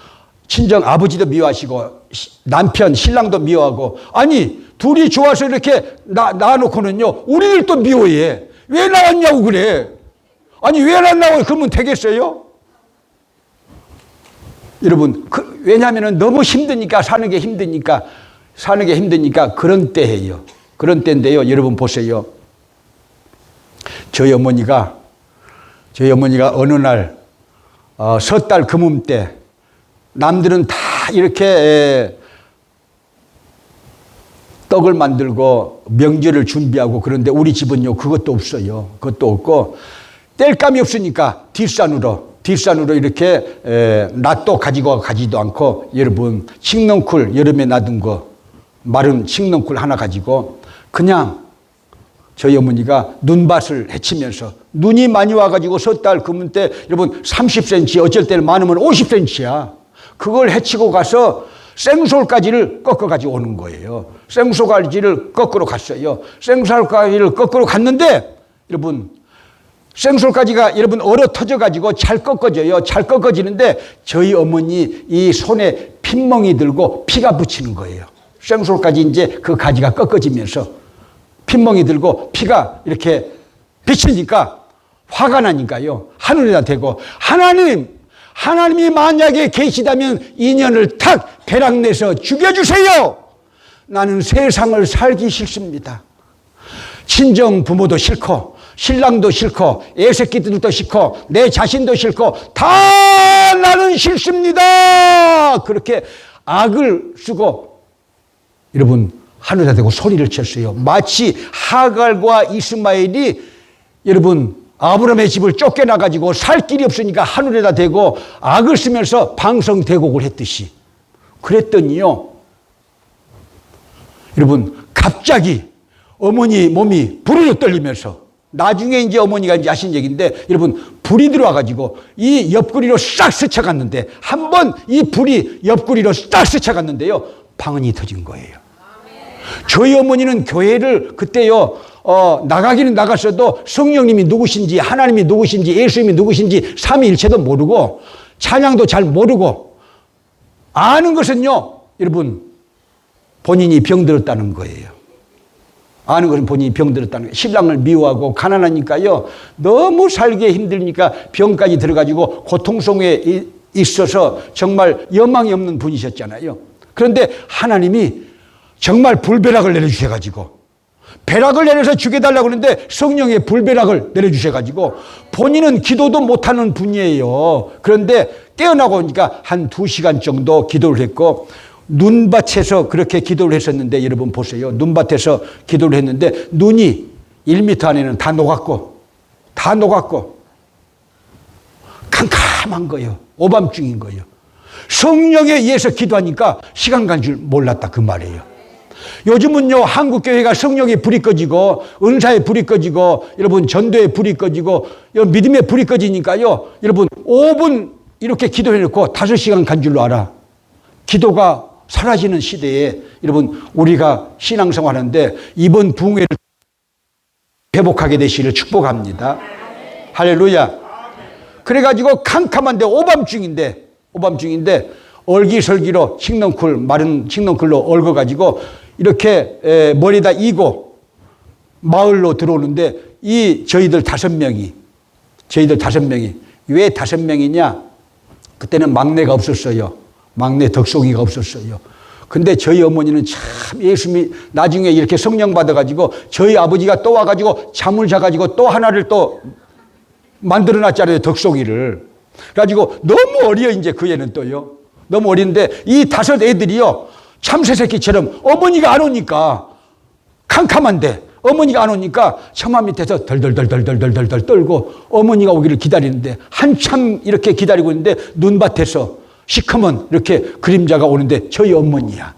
Speaker 1: 친정 아버지도 미워하시고, 남편, 신랑도 미워하고, 아니, 둘이 좋아서 이렇게 낳아놓고는요, 우리를 또 미워해. 왜 낳았냐고 그래. 아니, 왜 안 낳아요? 그러면 되겠어요? 여러분, 왜냐하면 너무 힘드니까, 사는 게 힘드니까 그런 때예요. 그런 때인데요, 여러분 보세요. 저희 어머니가 어느 날 섣달 금음 때, 남들은 다 이렇게 떡을 만들고 명절을 준비하고, 그런데 우리 집은요, 그것도 없어요. 그것도 없고, 뗄감이 없으니까 뒷산으로 이렇게 낫도 가지도 않고, 여러분, 칡넝쿨 여름에 놔둔 거, 마른 칡넝쿨 하나 가지고 그냥 저희 어머니가 눈밭을 헤치면서, 눈이 많이 와가지고 섣달 금은 때 여러분 30cm, 어쩔 때는 많으면 50cm야. 그걸 헤치고 가서 생솔까지를 꺾어가지고 오는 거예요. 생솔까지를 거꾸로 갔어요. 생솔까지를 거꾸로 갔는데 여러분 생솔까지가 여러분 얼어 터져가지고 잘 꺾어져요. 잘 꺾어지는데 저희 어머니 이 손에 핏멍이 들고 피가 붙이는 거예요. 생솔까지 이제 그 가지가 꺾어지면서 핏멍이 들고 피가 이렇게 비치니까 화가 나니까요. 하늘에다 대고 하나님이 만약에 계시다면 인연을 탁 배락내서 죽여주세요. 나는 세상을 살기 싫습니다. 친정 부모도 싫고 신랑도 싫고 애새끼들도 싫고 내 자신도 싫고 다 나는 싫습니다. 그렇게 악을 쓰고 여러분 하늘에다 대고 소리를 쳤어요. 마치 하갈과 이스마엘이 여러분 아브라함의 집을 쫓겨나가지고 살 길이 없으니까 하늘에다 대고 악을 쓰면서 방성대곡을 했듯이 그랬더니요. 여러분 갑자기 어머니 몸이 부르르 떨리면서 나중에 이제 어머니가 이제 하신 얘기인데 여러분 불이 들어와가지고 이 옆구리로 싹 스쳐갔는데 한 번 이 불이 옆구리로 싹 스쳐갔는데요. 방언이 터진 거예요. 저희 어머니는 교회를 그때요 나가기는 나갔어도 성령님이 누구신지 하나님이 누구신지 예수님이 누구신지 삼위일체도 모르고 찬양도 잘 모르고 아는 것은요 여러분 본인이 병들었다는 거예요. 아는 것은 본인이 병들었다는 거예요. 신랑을 미워하고 가난하니까요 너무 살기 힘드니까 병까지 들어가지고 고통성에 있어서 정말 여망이 없는 분이셨잖아요. 그런데 하나님이 정말 불벼락을 내려주셔가지고 벼락을 내려서 죽여달라고 그러는데 성령의 불벼락을 내려주셔가지고 본인은 기도도 못하는 분이에요. 그런데 깨어나고 오니까 한 2시간 정도 기도를 했고 눈밭에서 그렇게 기도를 했었는데 여러분 보세요. 눈밭에서 기도를 했는데 눈이 1m 안에는 다 녹았고 캄캄한 거예요. 오밤중인 거예요. 성령에 의해서 기도하니까 시간 간 줄 몰랐다 그 말이에요. 요즘은요 한국교회가 성령의 불이 꺼지고 은사의 불이 꺼지고 여러분 전도의 불이 꺼지고 믿음의 불이 꺼지니까요 여러분 5분 이렇게 기도해놓고 5시간 간 줄로 알아. 기도가 사라지는 시대에 여러분 우리가 신앙생활하는데 이번 부흥회를 회복하게 되시기를 축복합니다. 할렐루야. 그래가지고 캄캄한데 오밤중인데 얼기설기로 마른 칡넝쿨로 얽어가지고 이렇게 머리에다 이고 마을로 들어오는데 저희들 5명이 왜 5명이냐? 그때는 막내가 없었어요. 막내 덕송이가 없었어요. 근데 저희 어머니는 참 예수님이 나중에 이렇게 성령 받아가지고 저희 아버지가 또 와가지고 잠을 자가지고 또 하나를 또 만들어놨잖아요. 덕송이를. 그래가지고 너무 어려 이제 그 애는 또요. 너무 어린데 이 5 애들이요. 참새새끼처럼 어머니가 안 오니까 캄캄한데 어머니가 안 오니까 처마 밑에서 덜덜덜덜덜덜덜 떨고 어머니가 오기를 기다리는데 한참 이렇게 기다리고 있는데 눈밭에서 시커먼 이렇게 그림자가 오는데 저희 어머니야.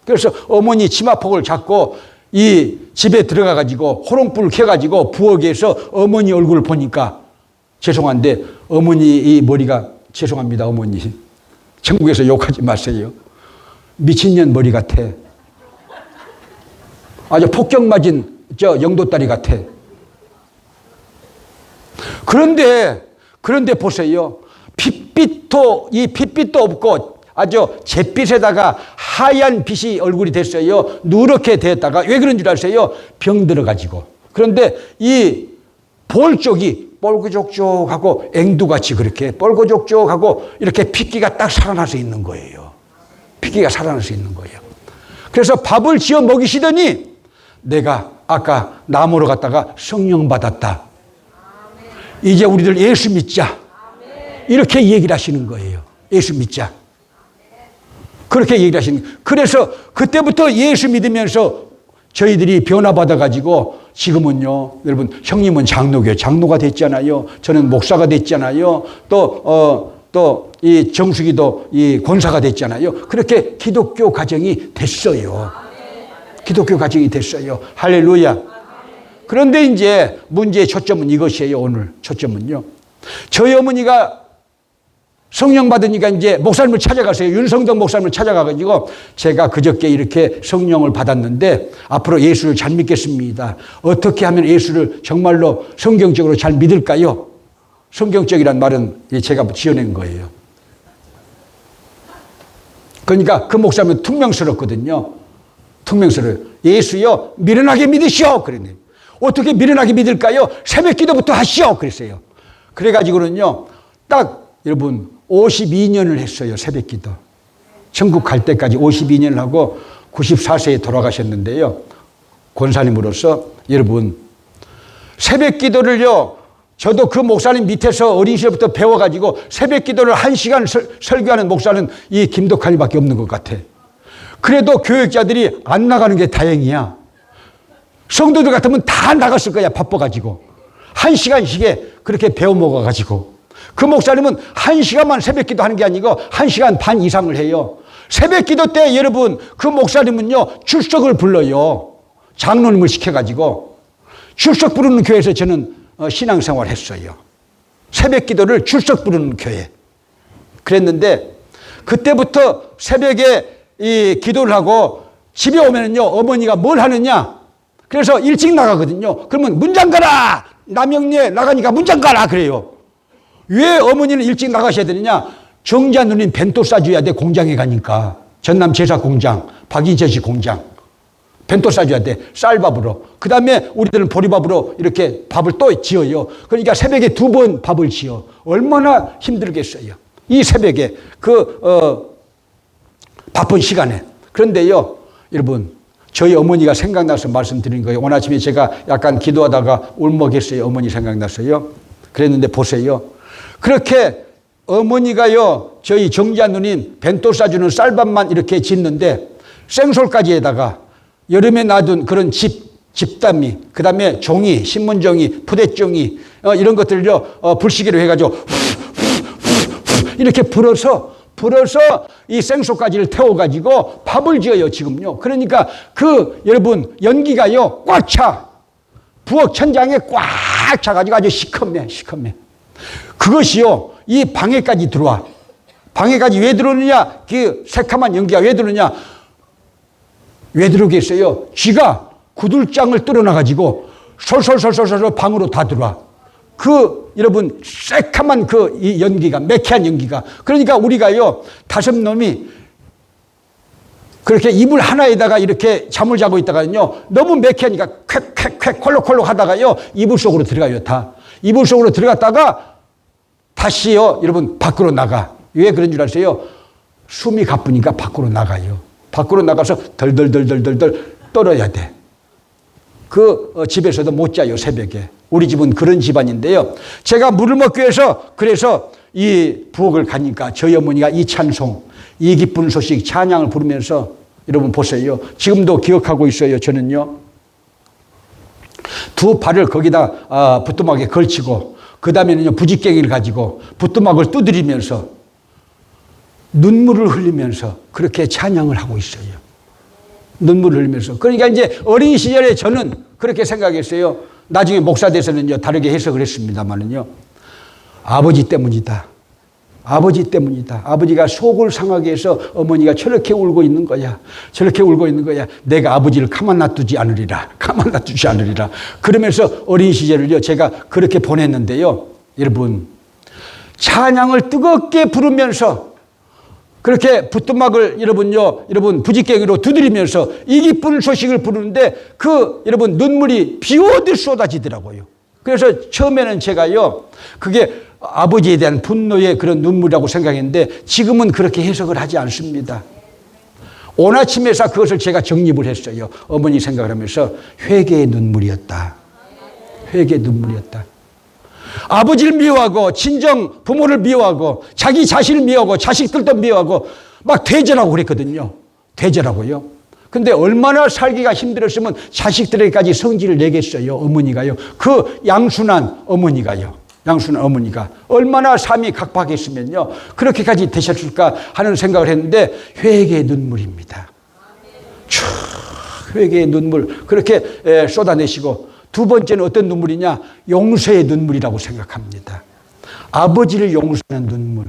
Speaker 1: 그래서 어머니 치마폭을 잡고 이 집에 들어가가지고 호롱불을 켜가지고 부엌에서 어머니 얼굴을 보니까 죄송한데 어머니 이 머리가 죄송합니다 어머니 천국에서 욕하지 마세요. 미친년 머리 같아. 아주 폭격 맞은 영도다리 같아. 그런데 보세요. 핏빛도 없고 아주 잿빛에다가 하얀 빛이 얼굴이 됐어요. 누렇게 됐다가 왜 그런 줄 아세요? 병 들어가지고. 그런데 이 볼 쪽이 뻘그족족하고 앵두같이 그렇게 뻘그족족하고 이렇게 핏기가 딱 살아나서 있는 거예요. 핏기가 살아나서 있는 거예요. 그래서 밥을 지어 먹이시더니 내가 아까 나무로 갔다가 성령 받았다. 이제 우리들 예수 믿자. 이렇게 얘기를 하시는 거예요. 예수 믿자. 그렇게 얘기를 하시는 거예요. 그래서 그때부터 예수 믿으면서 저희들이 변화받아가지고 지금은요, 여러분, 형님은 장로가 됐잖아요. 저는 목사가 됐잖아요. 또 이 정수기도 이 권사가 됐잖아요. 그렇게 기독교 가정이 됐어요. 기독교 가정이 됐어요. 할렐루야. 그런데 이제 문제의 초점은 이것이에요. 오늘 초점은요. 저희 어머니가 성령 받으니까 이제 목사님을 찾아가세요. 윤성덕 목사님을 찾아가가지고 제가 그저께 이렇게 성령을 받았는데 앞으로 예수를 잘 믿겠습니다. 어떻게 하면 예수를 정말로 성경적으로 잘 믿을까요? 성경적이란 말은 제가 지어낸 거예요. 그러니까 그 목사님은 퉁명스럽거든요. 퉁명스러워요. 예수요, 미련하게 믿으시오. 그러네. 어떻게 미련하게 믿을까요? 새벽 기도부터 하시오. 그랬어요. 그래가지고는요, 딱 여러분 52년을 했어요. 새벽 기도. 천국 갈 때까지 52년을 하고 94세에 돌아가셨는데요. 권사님으로서 여러분 새벽 기도를요, 저도 그 목사님 밑에서 어린 시절부터 배워가지고 새벽 기도를 1시간 설교하는 목사는 이 김덕환이밖에 없는 것 같아. 그래도 교육자들이 안 나가는 게 다행이야. 성도들 같으면 다 나갔을 거야. 바빠가지고 1시간씩에 그렇게 배워 먹어가지고. 그 목사님은 1시간만 새벽 기도 하는 게 아니고 1시간 반 이상을 해요. 새벽 기도 때 여러분 그 목사님은요 출석을 불러요. 장로님을 시켜가지고 출석 부르는 교회에서 저는 신앙생활 했어요. 새벽 기도를 출석 부르는 교회. 그랬는데 그때부터 새벽에 이 기도를 하고 집에 오면은요 어머니가 뭘 하느냐. 그래서 일찍 나가거든요. 그러면 문 잠가라. 남영리에 나가니까 문 잠가라 그래요. 왜 어머니는 일찍 나가셔야 되느냐? 정자 누님 벤또 싸줘야 돼. 공장에 가니까. 전남 제사 공장, 박인철 씨 공장. 벤또 싸줘야 돼. 쌀밥으로. 그 다음에 우리들은 보리밥으로 이렇게 밥을 또 지어요. 그러니까 새벽에 2번 밥을 지어. 얼마나 힘들겠어요. 이 새벽에 바쁜 시간에. 그런데요, 여러분, 저희 어머니가 생각나서 말씀드린 거예요. 오늘 아침에 제가 약간 기도하다가 울먹였어요. 어머니 생각났어요. 그랬는데 보세요. 그렇게 어머니가요, 저희 정자 누님 벤또 싸주는 쌀밥만 이렇게 짓는데 생솔까지에다가 여름에 놔둔 그런 집담이, 그 다음에 종이, 신문종이, 푸대종이, 이런 것들을요, 불시기로 해가지고 이렇게 불어서 이 생소까지를 태워가지고 밥을 지어요, 지금요. 그러니까 여러분, 연기가요, 꽉 차. 부엌 천장에 꽉 차가지고 아주 시커매. 그것이요, 이 방에까지 들어와. 방에까지 왜 들어오느냐? 그 새카만 연기가 왜 들어오느냐? 왜 들어오겠어요? 쥐가 구들장을 뚫어놔가지고 솔솔 방으로 다 들어와. 여러분, 새카만 이 연기가, 매캐한 연기가. 그러니까 우리가요, 5놈이 그렇게 이불 하나에다가 이렇게 잠을 자고 있다가요, 너무 매캐하니까 쾌쾌쾌 콜록콜록 하다가요, 이불 속으로 들어가요, 다. 이불 속으로 들어갔다가 다시요, 여러분, 밖으로 나가. 왜 그런 줄 아세요? 숨이 가쁘니까 밖으로 나가요. 밖으로 나가서 덜덜덜덜덜 떨어야 돼. 집에서도 못 자요, 새벽에. 우리 집은 그런 집안인데요. 제가 물을 먹기 위해서 그래서 이 부엌을 가니까 저희 어머니가 이 찬송, 이 기쁜 소식 찬양을 부르면서 여러분 보세요. 지금도 기억하고 있어요. 저는요. 2 발을 거기다 부뚜막에 걸치고 그 다음에는요 부직갱이를 가지고 부뚜막을 두드리면서 눈물을 흘리면서 그렇게 찬양을 하고 있어요. 눈물을 흘리면서. 그러니까 이제 어린 시절에 저는 그렇게 생각했어요. 나중에 목사 돼서는요 다르게 해석을 했습니다만은요. 아버지 때문이다. 아버지 때문이다. 아버지가 속을 상하게 해서 어머니가 저렇게 울고 있는 거야. 저렇게 울고 있는 거야. 내가 아버지를 가만 놔두지 않으리라. 가만 놔두지 않으리라. 그러면서 어린 시절을요 제가 그렇게 보냈는데요. 여러분, 찬양을 뜨겁게 부르면서 그렇게 부뚜막을 여러분 부직갱이로 두드리면서 이 기쁜 소식을 부르는데 여러분 눈물이 비오듯 쏟아지더라고요. 그래서 처음에는 제가요 그게 아버지에 대한 분노의 그런 눈물이라고 생각했는데 지금은 그렇게 해석을 하지 않습니다. 오늘 아침에서 그것을 제가 정립을 했어요. 어머니 생각을 하면서 회개의 눈물이었다. 회개의 눈물이었다. 아버지를 미워하고 친정 부모를 미워하고 자기 자신을 미워하고 자식들도 미워하고 막 대절하고 그랬거든요. 대절하고요. 근데 얼마나 살기가 힘들었으면 자식들에게까지 성질을 내겠어요. 어머니가요. 양순한 어머니가요. 양순한 어머니가 얼마나 삶이 각박했으면요. 그렇게까지 되셨을까 하는 생각을 했는데 회개의 눈물입니다. 회개의 눈물 그렇게 쏟아내시고 2번째는 어떤 눈물이냐? 용서의 눈물이라고 생각합니다. 아버지를 용서하는 눈물.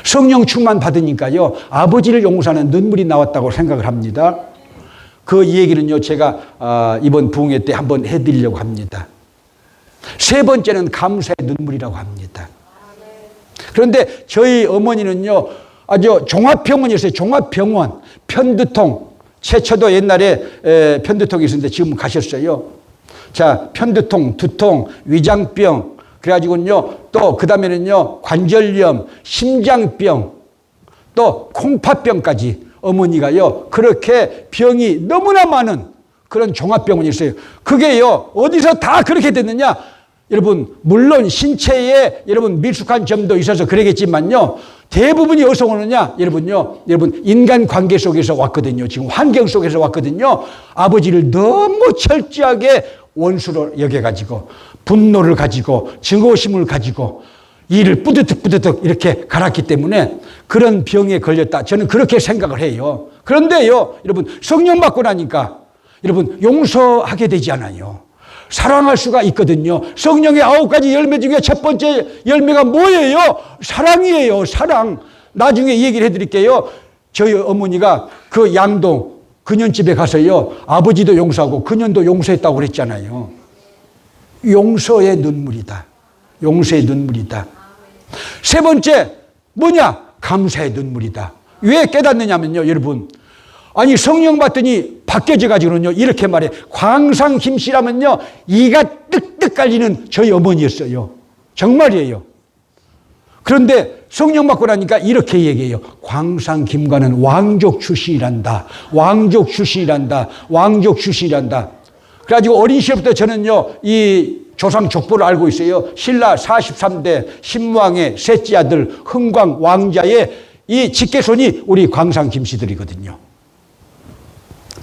Speaker 1: 성령 충만 받으니까요, 아버지를 용서하는 눈물이 나왔다고 생각을 합니다. 그 얘기는요, 제가 이번 부흥회 때 한번 해드리려고 합니다. 세 번째는 감사의 눈물이라고 합니다. 그런데 저희 어머니는요, 아주 종합병원이었어요. 종합병원, 편두통. 최초도 옛날에 편두통이 있었는데 지금 가셨어요. 자, 편두통, 두통, 위장병, 그래가지고는요, 또 그 다음에는요, 관절염, 심장병, 또 콩팥병까지 어머니가요, 그렇게 병이 너무나 많은 그런 종합병원이 있어요. 그게요, 어디서 다 그렇게 됐느냐? 여러분, 물론 신체에 여러분 미숙한 점도 있어서 그러겠지만요, 대부분이 어디서 오느냐? 여러분, 인간 관계 속에서 왔거든요. 지금 환경 속에서 왔거든요. 아버지를 너무 철저하게 원수로 여겨가지고, 분노를 가지고, 증오심을 가지고, 이를 뿌듯뿌듯 이렇게 갈았기 때문에 그런 병에 걸렸다. 저는 그렇게 생각을 해요. 그런데요, 여러분, 성령 받고 나니까, 여러분, 용서하게 되지 않아요. 사랑할 수가 있거든요. 성령의 9가지 열매 중에 첫 번째 열매가 뭐예요? 사랑이에요. 사랑. 나중에 얘기를 해드릴게요. 저희 어머니가 그 양동 그년집에 가서요, 아버지도 용서하고 그년도 용서했다고 그랬잖아요. 용서의 눈물이다. 용서의 눈물이다. 세 번째 뭐냐? 감사의 눈물이다. 왜 깨닫느냐면요, 여러분, 아니 성령 받더니 바뀌어져 가지고는요, 이렇게 말해. 광상 김씨라면요, 이가 뜩뜩 깔리는 저희 어머니였어요. 정말이에요. 그런데 성령 받고 나니까 이렇게 얘기해요. 광상 김과는 왕족 출신이란다. 왕족 출신이란다. 왕족 출신이란다. 그래가지고 어린 시절부터 저는요, 이 조상 족보를 알고 있어요. 신라 43대 신무왕의 셋째 아들 흥광 왕자의 이 직계손이 우리 광상 김씨들이거든요.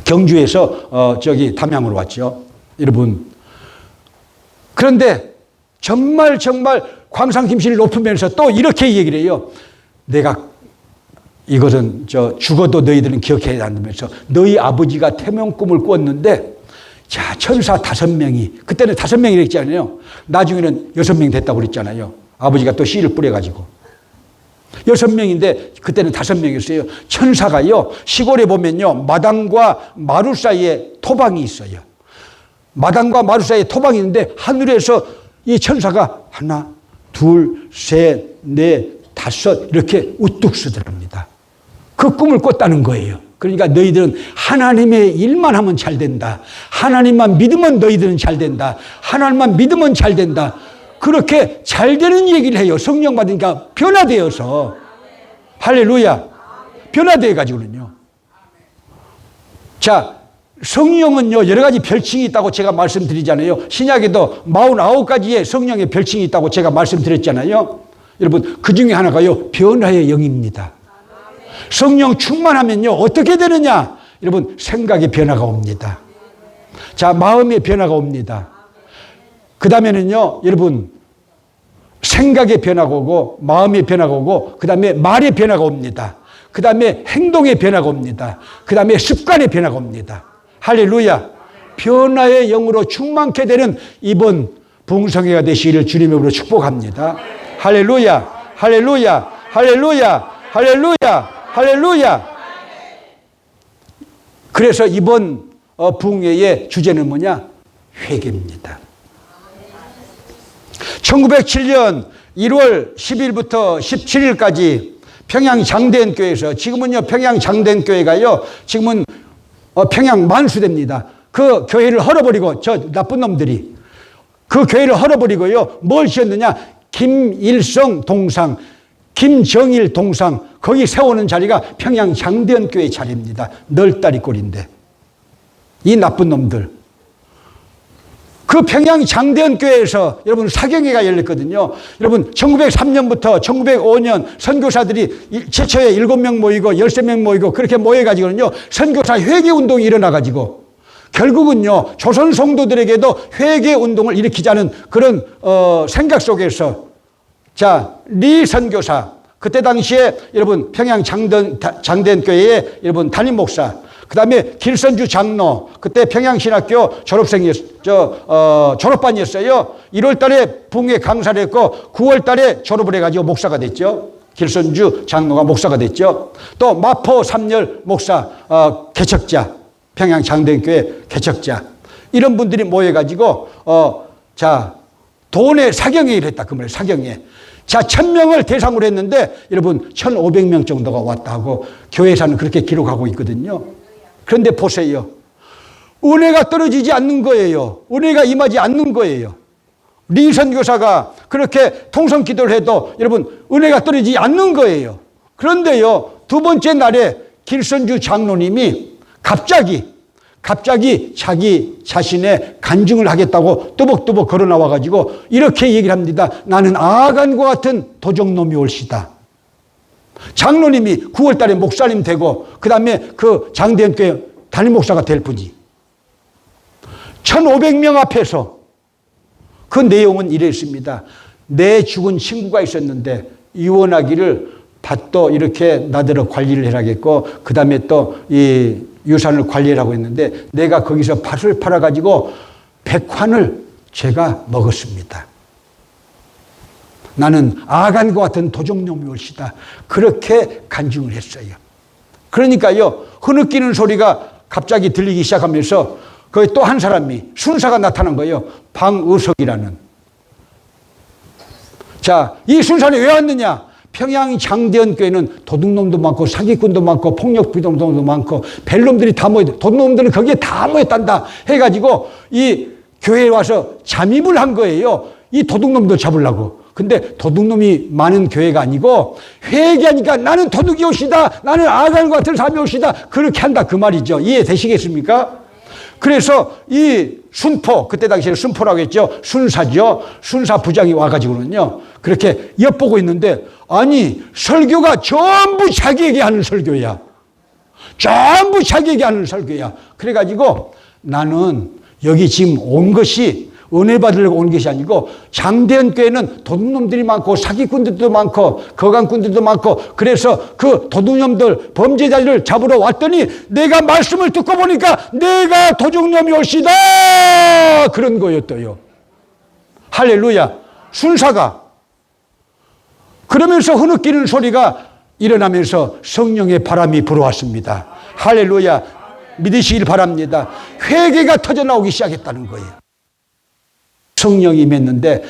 Speaker 1: 경주에서 저기 담양으로 왔죠. 여러분. 그런데 정말 광상 김씨를 높으면서 또 이렇게 얘기를 해요. 내가 이것은 죽어도 너희들은 기억해야 한다면서 너희 아버지가 태명 꿈을 꿨는데, 자, 천사 5명이, 그때는 5명이 됐잖아요. 나중에는 6명 됐다고 그랬잖아요. 아버지가 또 씨를 뿌려가지고. 6명인데 그때는 5명이었어요. 천사가요, 시골에 보면요, 마당과 마루 사이에 토방이 있어요. 마당과 마루 사이에 토방이 있는데 하늘에서 이 천사가 하나, 둘, 셋, 넷, 다섯 이렇게 우뚝 서더랍니다. 그 꿈을 꿨다는 거예요. 그러니까 너희들은 하나님의 일만 하면 잘 된다. 하나님만 믿으면 너희들은 잘 된다. 하나님만 믿으면 잘 된다. 그렇게 잘 되는 얘기를 해요. 성령 받으니까 변화되어서. 할렐루야. 변화되어 가지고는요. 자, 성령은요, 여러 가지 별칭이 있다고 제가 말씀드리잖아요. 신약에도 49가지의 성령의 별칭이 있다고 제가 말씀드렸잖아요. 여러분, 그 중에 하나가요, 변화의 영입니다. 성령 충만하면요, 어떻게 되느냐? 여러분, 생각의 변화가 옵니다. 자, 마음의 변화가 옵니다. 그 다음에는요, 여러분, 생각의 변화가 오고, 마음의 변화가 오고, 그 다음에 말의 변화가 옵니다. 그 다음에 행동의 변화가 옵니다. 그 다음에 습관의 변화가 옵니다. 할렐루야. 변화의 영으로 충만케 되는 이번 부흥성회가 되시기를 주님의 이름으로 축복합니다. 할렐루야. 할렐루야. 할렐루야. 할렐루야. 할렐루야. 그래서 이번 부흥회의 주제는 뭐냐? 회개입니다. 1907년 1월 10일부터 17일까지 평양 장대현교회에서, 지금은요 평양 장대현교회가요 지금은 평양 만수대입니다. 그 교회를 헐어버리고, 저 나쁜 놈들이 그 교회를 헐어버리고요, 뭘 지었느냐? 김일성 동상, 김정일 동상, 거기 세우는 자리가 평양 장대현교회 자리입니다. 널다리 꼴인데 이 나쁜 놈들, 그 평양 장대현교회에서 여러분 사경회가 열렸거든요. 여러분 1903년부터 1905년 선교사들이 최초에 7명 모이고 13명 모이고 그렇게 모여가지고는요, 선교사 회개운동이 일어나가지고 결국은요, 조선 성도들에게도 회개운동을 일으키자는 그런 생각 속에서, 자, 리 선교사, 그때 당시에 여러분 평양 장대현교회의 여러분 담임 목사, 그 다음에 길선주 장로, 그때 평양신학교 졸업반이었어요. 1월 달에 부흥회 강사를 했고 9월 달에 졸업을 해가지고 목사가 됐죠. 길선주 장로가 목사가 됐죠. 또 마포 3열 목사 개척자, 평양 장대교회 개척자, 이런 분들이 모여가지고 돈의 사경회를 했다. 그 말이에요. 사경회. 자, 1000명을 대상으로 했는데 여러분 1500명 정도가 왔다고 교회에서는 그렇게 기록하고 있거든요. 그런데 보세요. 은혜가 떨어지지 않는 거예요. 은혜가 임하지 않는 거예요. 리 선교사가 그렇게 통성 기도를 해도 여러분 은혜가 떨어지지 않는 거예요. 그런데요, 두 번째 날에 길선주 장로님이 갑자기 자기 자신의 간증을 하겠다고 뚜벅뚜벅 걸어 나와가지고 이렇게 얘기를 합니다. 나는 아간과 같은 도적놈이 올시다. 장로님이 9월 달에 목사님 되고 그 다음에 그 장대현교회 담임 목사가 될 분이 1500명 앞에서 그 내용은 이랬습니다. 내 죽은 친구가 있었는데 이혼하기를 밭도 이렇게 나더러 관리를 해야겠고 그 다음에 또 이 유산을 관리하라고 했는데 내가 거기서 밭을 팔아가지고 100환을 제가 먹었습니다. 나는 아간과 같은 도적놈이 올시다. 그렇게 간증을 했어요. 그러니까요, 흐느끼는 소리가 갑자기 들리기 시작하면서 거기 또 한 사람이 순사가 나타난 거예요. 방의석이라는. 자, 이 순사는 왜 왔느냐? 평양 장대현교회는 도둑놈도 많고 사기꾼도 많고 폭력비동도 많고 벨놈들이 다 모였다. 도둑놈들은 거기에 다 모였단다 해가지고 이 교회에 와서 잠입을 한 거예요. 이 도둑놈들 잡으려고. 근데 도둑놈이 많은 교회가 아니고 회개하니까 나는 도둑이 오시다. 나는 아간과 같은 사람이 오시다. 그렇게 한다 그 말이죠. 이해되시겠습니까? 그래서 이 순포, 그때 당시에 순포라고 했죠. 순사죠. 순사 부장이 와가지고는요, 그렇게 엿보고 있는데, 아니, 설교가 전부 자기에게 하는 설교야. 전부 자기에게 하는 설교야. 그래가지고 나는 여기 지금 온 것이 은혜 받으려고 온 것이 아니고 장대현 교회는 도둑놈들이 많고 사기꾼들도 많고 거강꾼들도 많고 그래서 그 도둑놈들 범죄자들을 잡으러 왔더니 내가 말씀을 듣고 보니까 내가 도둑놈이 올시다 그런 거였어요. 할렐루야. 순사가 그러면서 흐느끼는 소리가 일어나면서 성령의 바람이 불어왔습니다. 할렐루야. 믿으시길 바랍니다. 회개가 터져나오기 시작했다는 거예요. 성령이 임했는데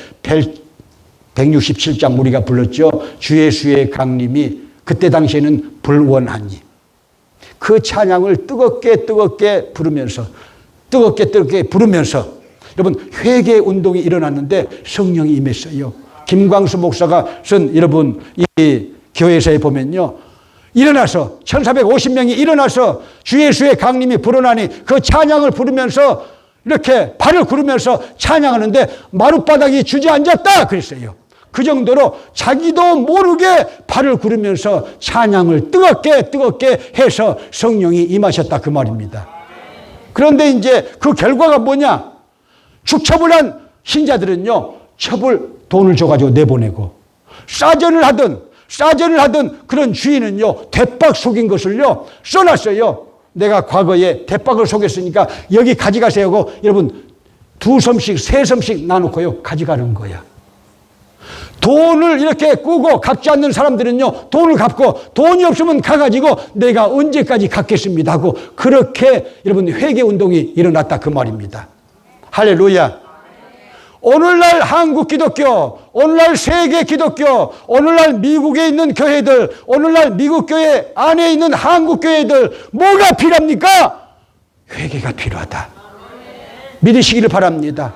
Speaker 1: 167장 우리가 불렀죠. 주 예수의 강림이 그때 당시에는 불원하니 그 찬양을 뜨겁게 부르면서 여러분 회개 운동이 일어났는데 성령이 임했어요. 김광수 목사가 쓴 여러분 이 교회사에 보면요. 일어나서 1450명이 일어나서 주 예수의 강림이 불어나니 그 찬양을 부르면서 이렇게 발을 구르면서 찬양하는데 마룻바닥이 주저앉았다 그랬어요. 그 정도로 자기도 모르게 발을 구르면서 찬양을 뜨겁게 해서 성령이 임하셨다 그 말입니다. 그런데 이제 그 결과가 뭐냐? 축첩을 신자들은요, 돈을 줘가지고 내보내고 싸전을 하던 그런 주인은요, 대박 속인 것을요 써놨어요. 내가 과거에 대박을 속였으니까 여기 가져가세요 하고 여러분 2섬씩 3섬씩 나누고요 가져가는 거야. 돈을 이렇게 꾸고 갚지 않는 사람들은요 돈을 갚고 돈이 없으면 가가지고 내가 언제까지 갚겠습니다 하고 그렇게 여러분 회개운동이 일어났다 그 말입니다. 할렐루야. 오늘날 한국 기독교, 오늘날 세계 기독교, 오늘날 미국에 있는 교회들, 오늘날 미국 교회 안에 있는 한국 교회들 뭐가 필요합니까? 회개가 필요하다. 믿으시기를 바랍니다.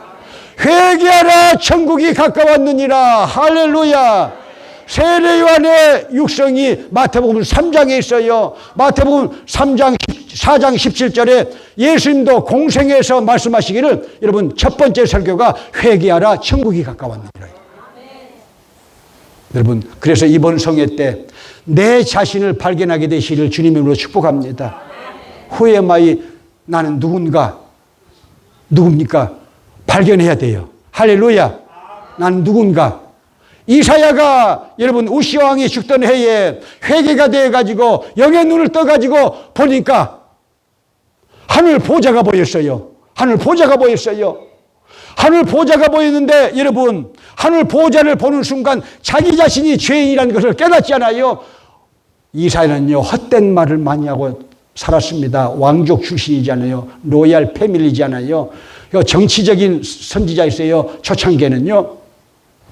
Speaker 1: 회개하라 천국이 가까웠느니라. 할렐루야. 세례 요한의 육성이 마태복음 3장에 있어요. 마태복음 3장 4장 17절에 예수님도 공생에서 말씀하시기를 여러분 첫 번째 설교가 회개하라 천국이 가까웠느니라. 여러분 그래서 이번 성회 때 내 자신을 발견하게 되시기를 주님으로 축복합니다. 후에마이 나는 누굽니까? 발견해야 돼요. 할렐루야. 나는 누군가. 이사야가 여러분 우시아 왕이 죽던 해에 회개가 되어가지고 영의 눈을 떠가지고 보니까 하늘 보좌가 보였어요. 하늘 보좌가 보였는데 여러분 하늘 보좌를 보는 순간 자기 자신이 죄인이라는 것을 깨닫잖아요. 이사야는요, 헛된 말을 많이 하고 살았습니다. 왕족 출신이잖아요. 로얄 패밀리잖아요. 정치적인 선지자였어요. 초창기에는요.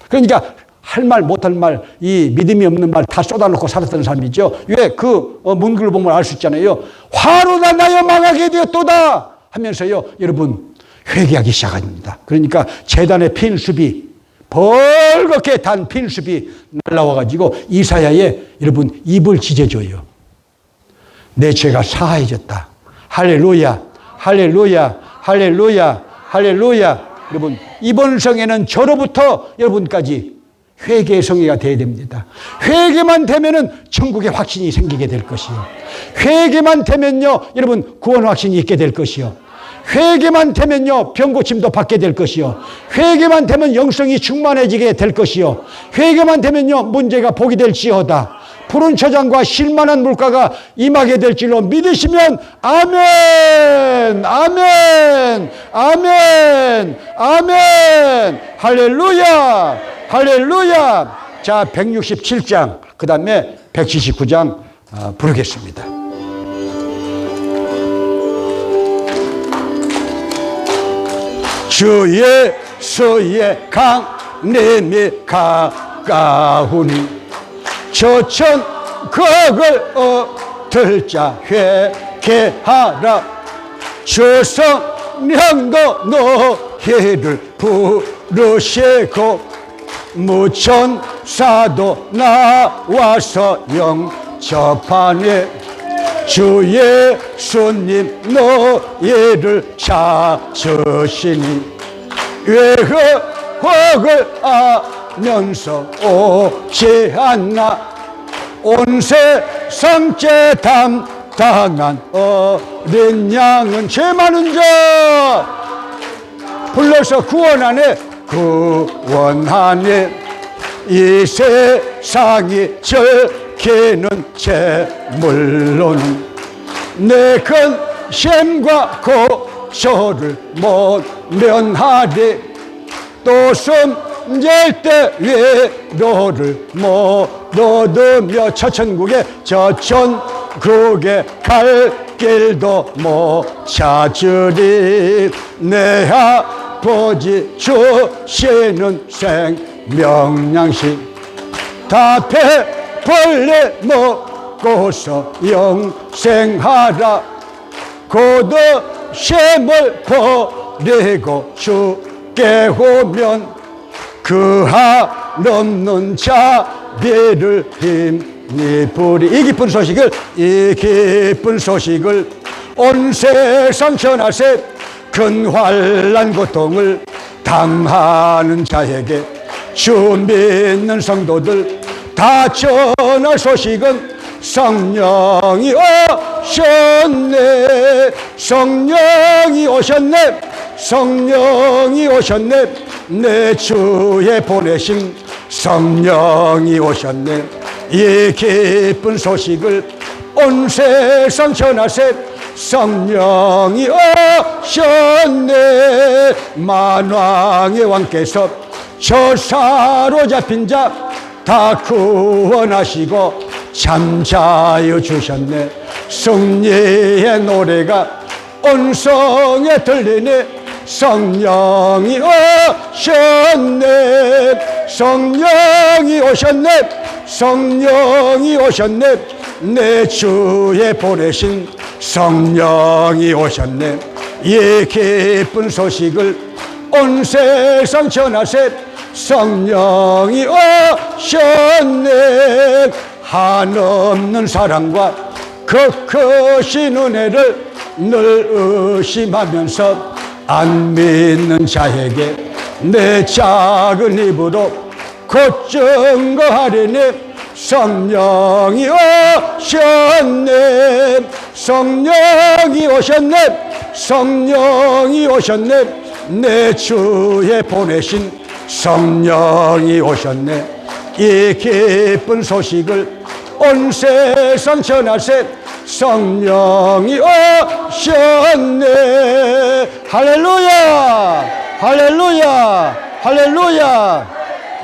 Speaker 1: 그러니까 할 말 못할 말, 이 믿음이 없는 말 다 쏟아놓고 살았던 사람이죠. 왜? 그 문구를 보면 알 수 있잖아요. 화로 다 나여 망하게 되었도다 하면서요, 여러분 회개하기 시작합니다. 그러니까 제단의 핀숲이, 벌겋게 단 핀숲이 날라와가지고 이사야의 여러분 입을 지져줘요. 내 죄가 사하해졌다. 할렐루야, 할렐루야, 할렐루야, 할렐루야. 여러분 이번 성에는 저로부터 여러분까지 회개의 성회가 되어야 됩니다. 회개만 되면은 천국의 확신이 생기게 될 것이요. 회개만 되면요, 여러분 구원 확신이 있게 될 것이요. 회개만 되면요, 병고침도 받게 될 것이요. 회개만 되면 영성이 충만해지게 될 것이요. 회개만 되면요, 문제가 복이 될지어다. 푸른 초장과 실만한 물가가 임하게 될 줄로 믿으시면 아멘, 아멘, 아멘, 아멘. 할렐루야, 할렐루야. 자, 167장, 그 다음에 179장 부르겠습니다. 주 예수의 강림이 가까우니 저천 그걸 얻을 자 회개하라. 주 성령도 너희를 부르시고 무천사도 나와서 영접하니 주 예수님 너희를 찾으시니 외흑을 아면서 오지 않나. 온 세상 죄 담당한 어린 양은 죄 많은 자 불러서 구원하네, 구원하네. 이 세상이 즐기는 재물로는 내 근심과 고초를 못 면하리. 또 숨질 때 위로를 못 얻으며 저천국에 갈 길도 못 찾으리. 내 아버지 주시는 생명양식 다 배벌레 먹고서 영생하라. 고도심을 버리고 주께 오면 그 한없는 자비를 힘입으리. 이 깊은 소식을 온 세상 전하세. 큰 환난 고통을 당하는 자에게 주 믿는 성도들 다 전할 소식은 성령이 오셨네, 성령이 오셨네, 성령이 오셨네. 내 주에 보내신 성령이 오셨네. 이 기쁜 소식을 온 세상 전하세. 성령이 오셨네. 만왕의 왕께서 저 사로잡힌 자 다 구원하시고 잠자여 주셨네. 승리의 노래가 온 성에 들리네. 성령이 오셨네, 성령이 오셨네, 성령이 오셨네. 내 주에 보내신 성령이 오셨네. 이 기쁜 소식을 온 세상 전하세. 성령이 오셨네. 한없는 사랑과 그 크신 은혜를 늘 의심하면서 안 믿는 자에게 내 작은 입으로 곧 증거하리니 성령이 오셨네, 성령이 오셨네, 성령이 오셨네. 내 주에 보내신 성령이 오셨네. 이 기쁜 소식을 온 세상 전하세. 성령이 오셨네. 할렐루야, 할렐루야, 할렐루야.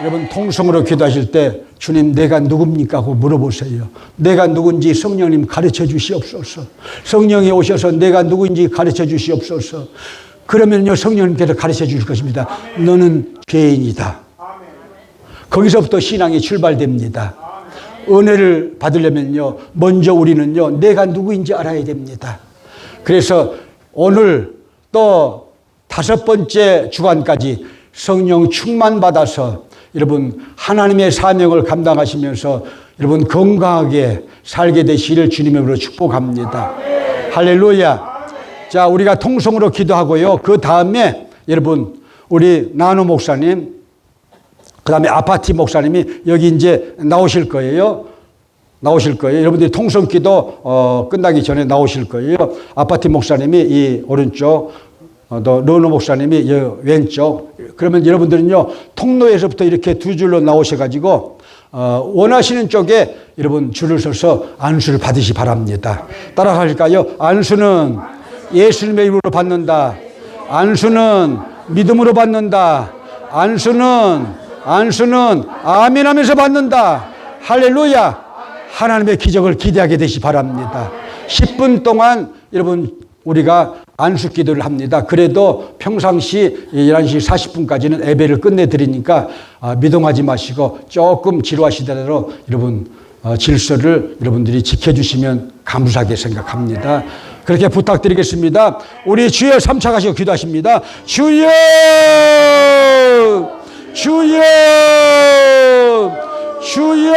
Speaker 1: 여러분 통성으로 기도하실 때 주님 내가 누굽니까 하고 물어보세요. 내가 누군지 성령님 가르쳐 주시옵소서. 성령이 오셔서 내가 누구인지 가르쳐 주시옵소서. 그러면요 성령님께서 가르쳐 주실 것입니다. 너는 죄인이다. 거기서부터 신앙이 출발됩니다. 은혜를 받으려면요 먼저 우리는요 내가 누구인지 알아야 됩니다. 그래서 오늘 또 5번째 주간까지 성령 충만 받아서 여러분 하나님의 사명을 감당하시면서 여러분 건강하게 살게 되시기를 주님의 이름으로 축복합니다. 할렐루야. 자, 우리가 통성으로 기도하고요. 그 다음에 여러분 우리 나노 목사님, 그 다음에 아파티 목사님이 여기 이제 나오실 거예요. 여러분들이 통성 기도 끝나기 전에 나오실 거예요. 아파티 목사님이 이 오른쪽, 노노 목사님이 이 왼쪽. 그러면 여러분들은요 통로에서부터 이렇게 두 줄로 나오셔가지고 원하시는 쪽에 여러분 줄을 서서 안수를 받으시 바랍니다. 따라하실까요? 안수는 예수님의 이름으로 받는다. 안수는 믿음으로 받는다. 안수는 아멘 하면서 받는다. 할렐루야. 하나님의 기적을 기대하게 되시 바랍니다. 10분 동안 여러분 우리가 안수 기도를 합니다. 그래도 평상시 11시 40분까지는 예배를 끝내드리니까 미동하지 마시고 조금 지루하시더라도 여러분 질서를 여러분들이 지켜주시면 감사하게 생각합니다. 그렇게 부탁드리겠습니다. 우리 주여 3차 가시고 기도하십니다. 주여 주여 주여